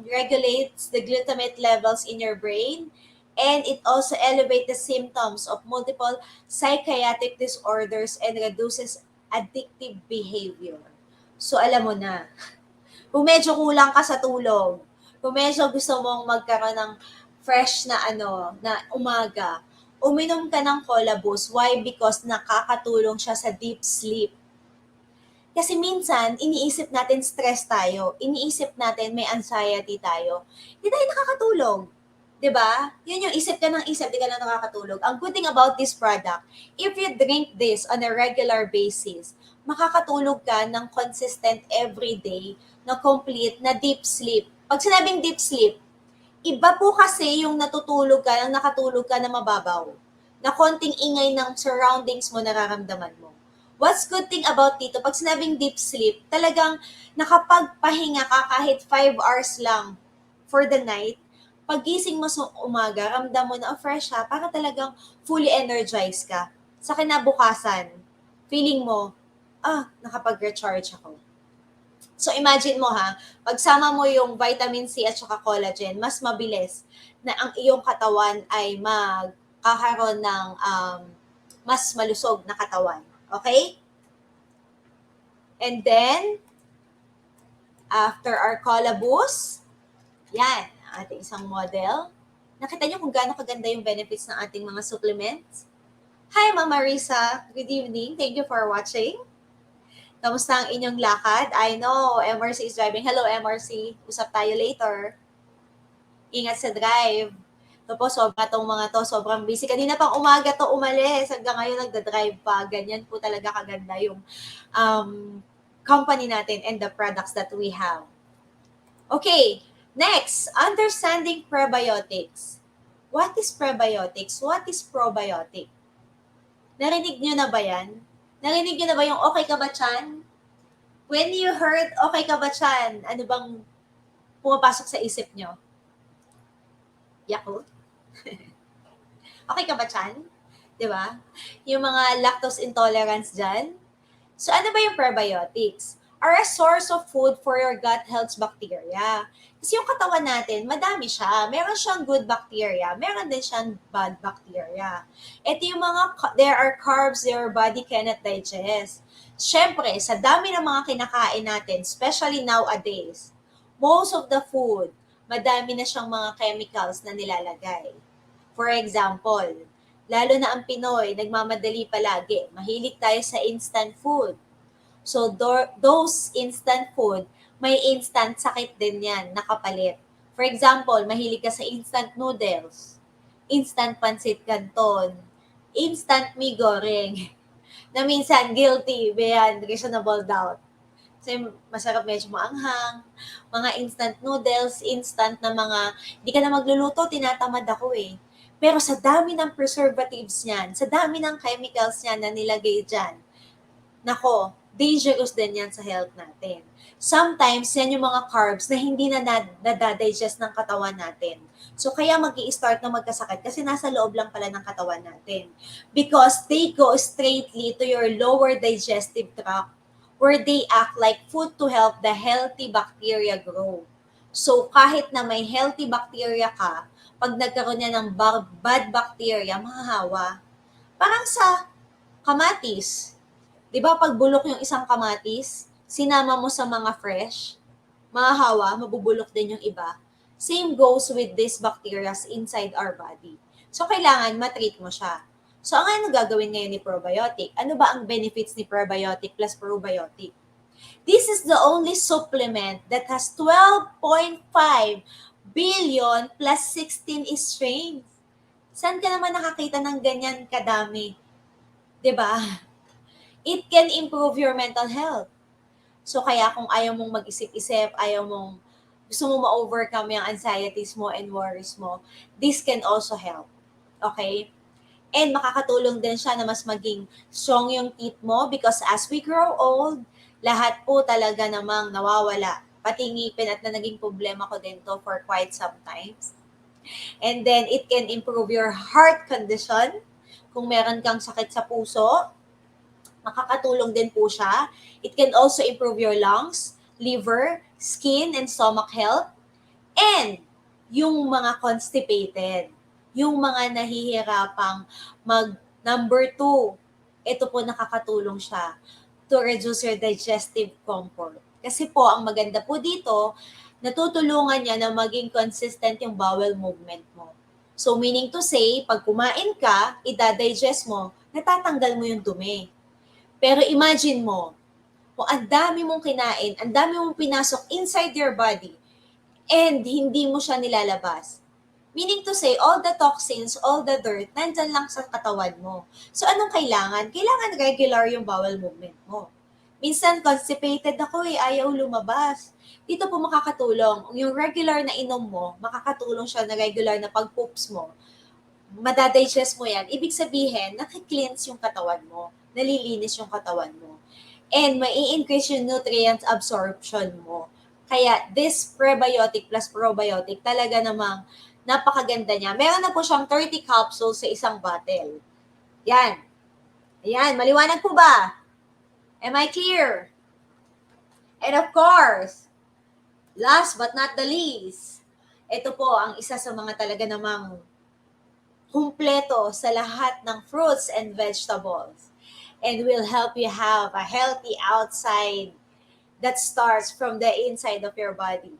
regulates the glutamate levels in your brain And it also elevates the symptoms of multiple psychiatric disorders and reduces addictive behavior. So alam mo na, kung medyo kulang ka sa tulog, kung medyo gusto mong magkaroon ng fresh na na umaga, uminom ka ng Cola Boost. Why? Because nakakatulong siya sa deep sleep. Kasi minsan, iniisip natin stress tayo. Iniisip natin may anxiety tayo. Hindi tayo nakakatulog. 'Di ba? Yun yung isip ka ng isip, di ka na nakakatulog. Ang good thing about this product, if you drink this on a regular basis, makakatulog ka ng consistent everyday na complete na deep sleep. Pag sinabing deep sleep, iba po kasi yung natutulog ka, nang nakatulog ka na mababaw. Na konting ingay ng surroundings mo nararamdaman mo. What's good thing about dito, pag sinabing deep sleep, talagang nakapagpahinga ka kahit 5 hours lang for the night, pagising mo sa umaga, ramdam mo na fresh ha, para talagang fully energized ka. Sa kinabukasan, feeling mo, nakapag-recharge ako. So imagine mo ha, pagsama mo yung vitamin C at saka collagen, mas mabilis na ang iyong katawan ay magkakaroon ng mas malusog na katawan. Okay? And then, after our Cola Boost, yan, ang ating isang model. Nakita niyo kung gaano kaganda yung benefits ng ating mga supplements? Hi, Ma'am Marisa. Good evening. Thank you for watching. Kamusta ang inyong lakad? I know, MRC is driving. Hello, MRC. Usap tayo later. Ingat sa drive. Ito po, sobrang busy. Kanina pang umaga to umalis. Hanggang ngayon nagda-drive pa. Ganyan po talaga kaganda yung company natin and the products that we have. Okay, next, understanding prebiotics. What is prebiotics? What is probiotic? Narinig nyo na ba yan? Narinig nyo na ba yung okay ka ba chan? When you heard okay ka ba chan, ano bang pumapasok sa isip nyo? Yakult? Okay ka ba chan? Diba? Yung mga lactose intolerance dyan. So ano ba yung prebiotics? Are a source of food for your gut health bacteria. Kasi yung katawan natin, madami siya. Meron siyang good bacteria, meron din siyang bad bacteria. Ito yung there are carbs your body cannot digest. Siyempre, sa dami ng mga kinakain natin, especially nowadays, most of the food, madami na siyang mga chemicals na nilalagay. For example, lalo na ang Pinoy, nagmamadali palagi. Mahilig tayo sa instant food. So, those instant food, may instant sakit din yan, nakapalit. For example, mahilig ka sa instant noodles, instant pancit canton, instant mi goreng, na minsan guilty beyond reasonable doubt. Kasi masarap medyo maanghang, mga instant noodles, instant na mga, di ka na magluluto, tinatamad ako eh. Pero sa dami ng preservatives niyan, sa dami ng chemicals niyan na nilagay dyan, nako, dangerous din yan sa health natin. Sometimes, yan yung mga carbs na hindi na nadadigest ng katawan natin. So, kaya mag-i-start na magkasakit kasi nasa loob lang pala ng katawan natin. Because they go straightly to your lower digestive tract where they act like food to help the healthy bacteria grow. So, kahit na may healthy bacteria ka, pag nagkaroon niya ng bad bacteria, mahahawa. Parang sa kamatis. Di ba pag bulok yung isang kamatis, sinama mo sa mga fresh, mahahawa, mabubulok din yung iba. Same goes with these bacteria inside our body. So, kailangan matreat mo siya. So, ang ano gagawin ngayon ni probiotic? Ano ba ang benefits ni probiotic plus probiotic? This is the only supplement that has 12.5 billion plus 16 strains. Saan ka naman nakakita ng ganyan kadami? Diba? It can improve your mental health. So kaya kung ayaw mong mag-isip-isip, gusto mo ma-overcome yung anxieties mo and worries mo, this can also help. Okay? And makakatulong din siya na mas maging strong yung teeth mo because as we grow old, lahat po talaga namang nawawala. Pati ngipin at na naging problema ko din to for quite some times. And then it can improve your heart condition. Kung meron kang sakit sa puso, makakatulong din po siya. It can also improve your lungs, liver, skin, and stomach health. And yung mga constipated, yung mga nahihirapang mag number 2, ito po nakakatulong siya to reduce your digestive comfort. Kasi po, ang maganda po dito, natutulungan niya na maging consistent yung bowel movement mo. So, meaning to say, pag kumain ka, ida-digest mo, natatanggal mo yung dumi. Pero imagine mo, kung ang dami mong kinain, ang dami mong pinasok inside your body, and hindi mo siya nilalabas. Meaning to say, all the toxins, all the dirt, nandyan lang sa katawan mo. So, anong kailangan? Kailangan regular yung bowel movement mo. Minsan, constipated ako ayaw lumabas. Dito po makakatulong. Yung regular na inom mo, makakatulong siya na regular na pag-poops mo. Madadigest mo yan. Ibig sabihin, nakikleanse yung katawan mo. Nalilinis yung katawan mo. And may increase yung nutrients absorption mo. Kaya this prebiotic plus probiotic talaga namang napakaganda niya. Meron na po siyang 30 capsules sa isang bottle. Yan. Ayan, maliwanag po ba? Am I clear? And of course, last but not the least, ito po ang isa sa mga talaga namang kumpleto sa lahat ng fruits and vegetables. And will help you have a healthy outside that starts from the inside of your body.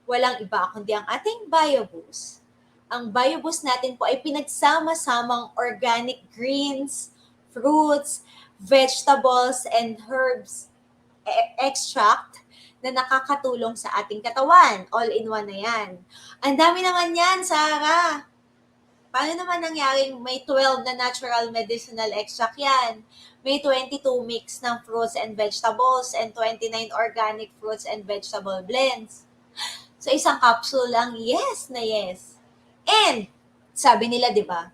Walang iba kundi ang ating BioBoost. Ang BioBoost natin po ay pinagsama-samang organic greens, fruits, vegetables, and herbs extract na nakakatulong sa ating katawan. All-in-one na yan. Ang dami naman yan, Sarah. Paano naman nangyaring may 12 na natural medicinal extract yan? May 22 mix ng fruits and vegetables and 29 organic fruits and vegetable blends. So, isang capsule lang, yes na yes. And, sabi nila, di ba,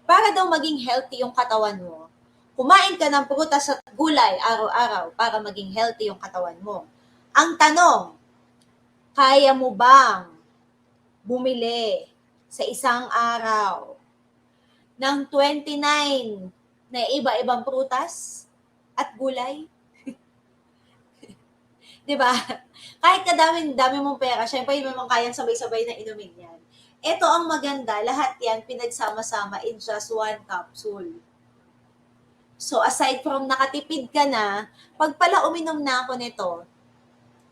para daw maging healthy yung katawan mo, kumain ka ng prutas at gulay araw-araw para maging healthy yung katawan mo. Ang tanong, kaya mo bang bumili sa isang araw ng 29 na iba-ibang prutas at gulay? Diba? Kahit kadaming-dami mong pera, syempre hindi mo kayang sabay-sabay na inumin yan. Ito ang maganda, lahat yan pinagsama-sama in just one capsule. So aside from nakatipid ka na, pag pala uminom na ako nito,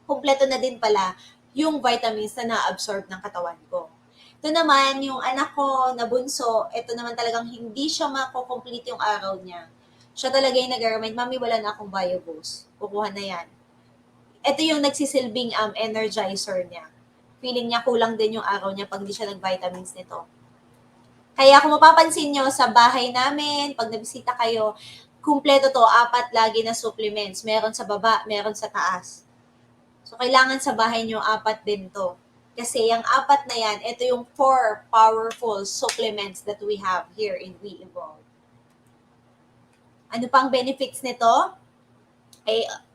kumpleto na din pala yung vitamins na na-absorb ng katawan ko. Ito naman, yung anak ko na bunso, ito naman talagang hindi siya mako-complete yung araw niya. Siya talaga yung nag-remind, Mami, wala na akong BioBoost. Kukuha na yan. Ito yung nagsisilbing energizer niya. Feeling niya kulang din yung araw niya pag di siya nag-vitamins nito. Kaya kung mapapansin nyo sa bahay namin, pag nabisita kayo, kumpleto to, 4 lagi na supplements. Meron sa baba, meron sa taas. So, kailangan sa bahay nyo 4 din to. Kasi yung 4 na yan, ito yung 4 powerful supplements that we have here in We Evolve. Ano pang benefits nito?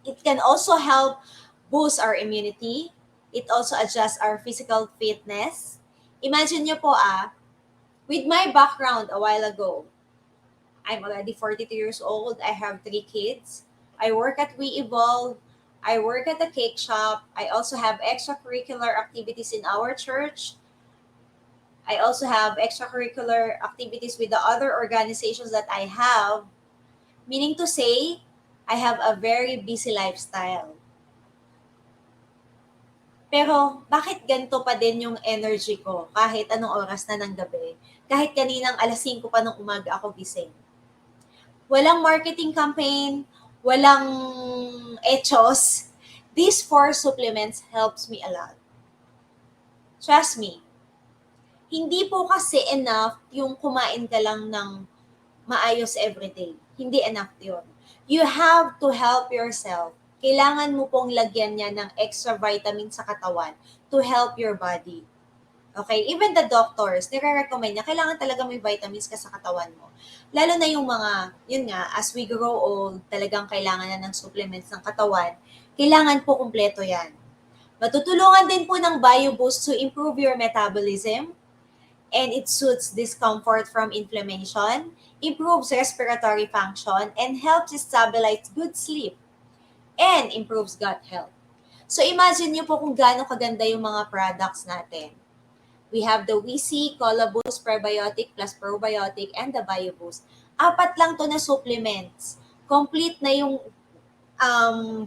It can also help boost our immunity. It also adjusts our physical fitness. Imagine nyo po with my background a while ago, I'm already 42 years old. I have 3 kids. I work at We Evolve. I work at the cake shop. I also have extracurricular activities in our church. I also have extracurricular activities with the other organizations that I have. Meaning to say, I have a very busy lifestyle. Pero bakit ganito pa din yung energy ko kahit anong oras na ng gabi? Kahit kaninang 5:00 pa ng umaga ako gising. Walang marketing campaign, walang echos. These 4 supplements helps me a lot. Trust me. Hindi po kasi enough yung kumain ka lang ng maayos everyday. Hindi enough yun. You have to help yourself. Kailangan mo pong lagyan niya ng extra vitamin sa katawan to help your body. Okay? Even the doctors, nire-recommend niya, kailangan talaga may vitamins ka sa katawan mo. Lalo na yung mga, yun nga, as we grow old, talagang kailangan na ng supplements ng katawan. Kailangan po kumpleto yan. Matutulungan din po ng BioBoost to improve your metabolism, and it soothes discomfort from inflammation, improves respiratory function, and helps stabilize good sleep, and improves gut health. So imagine niyo po kung gaano kaganda yung mga products natin. We have the WeSee Cola Boost Prebiotic plus Probiotic and the BioBoost. 4 lang to na supplements. Complete na yung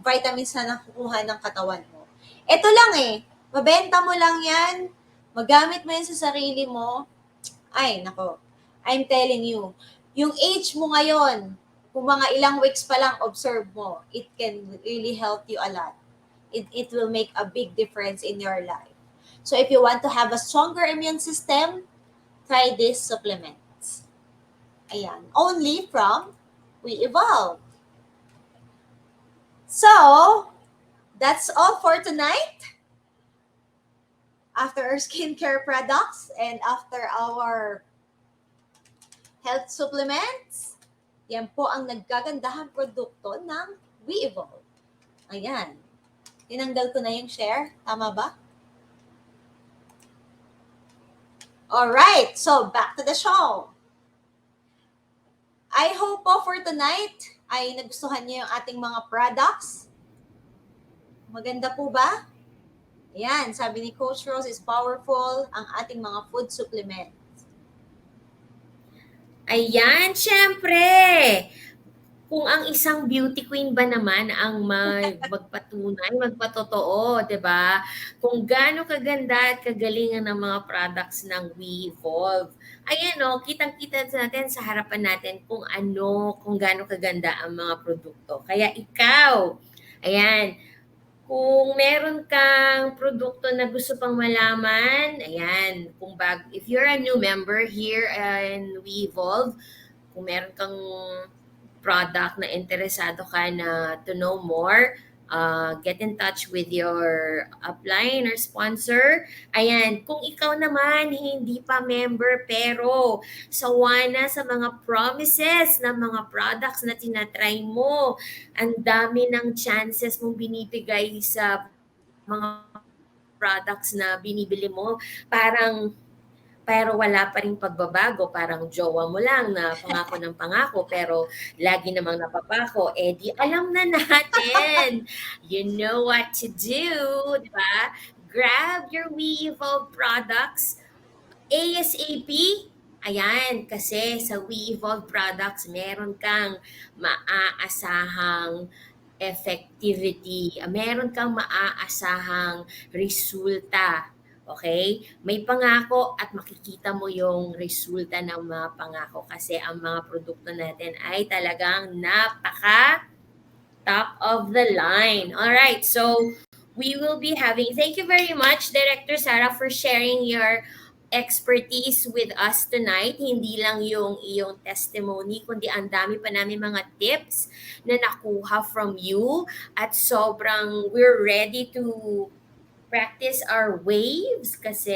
vitamins na nakukuha ng katawan mo. Ito lang mabenta mo lang yan, magamit mo yan sa sarili mo, ay, nako, I'm telling you, yung age mo ngayon, kung mga ilang weeks pa lang observe mo, it can really help you a lot. It will make a big difference in your life. So if you want to have a stronger immune system, try these supplements. Ayan, only from We Evolve. So, that's all for tonight. After our skincare products and after our health supplements, yan po ang naggagandahang produkto ng We Evolve. Ayan. Tinanggal ko na yung share. Tama ba? Alright, so back to the show. I hope po for tonight ay nagustuhan niyo yung ating mga products. Maganda po ba? Ayan, sabi ni Coach Rose is powerful ang ating mga food supplement. Ayan, syempre. Kung ang isang beauty queen ba naman ang magpatunay, magpatotoo, 'di ba? Kung gaano kaganda at kagalingan ng mga products ng We Evolve. Ayan kitang-kita natin sa harapan natin kung gaano kaganda ang mga produkto. Kaya ikaw, ayan, kung meron kang produkto na gusto pang malaman, ayan, if you're a new member here in We Evolve, kung meron kang product na interesado ka na to know more, get in touch with your upline or sponsor. Ayan, kung ikaw naman hindi pa member pero sawa na sa mga promises ng mga products na tinatry mo, ang dami ng chances mong binibigay sa mga products na binibili mo, pero wala pa ring pagbabago, parang jowa mo lang na pangako ng pangako pero lagi namang napapako, di alam na natin. You know what to do, di ba? Grab your We Evolve products ASAP. Ayan, kasi sa We Evolve products, meron kang maaasahang effectivity, meron kang maaasahang resulta. Okay? May pangako at makikita mo yung resulta ng mga pangako kasi ang mga produkto natin ay talagang napaka top of the line. All right, so we will be thank you very much, Director Sarah, for sharing your expertise with us tonight. Hindi lang yung iyong testimony, kundi ang dami pa namin mga tips na nakuha from you at we're ready to practice our waves kasi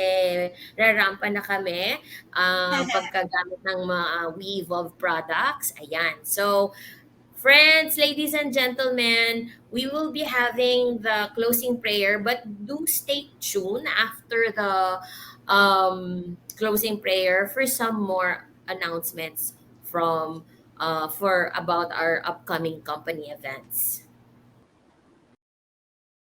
rarampa na kami pagkagamit ng mga We Evolve products. Ayan. So, friends, ladies and gentlemen, we will be having the closing prayer, but do stay tuned after the closing prayer for some more announcements for about our upcoming company events.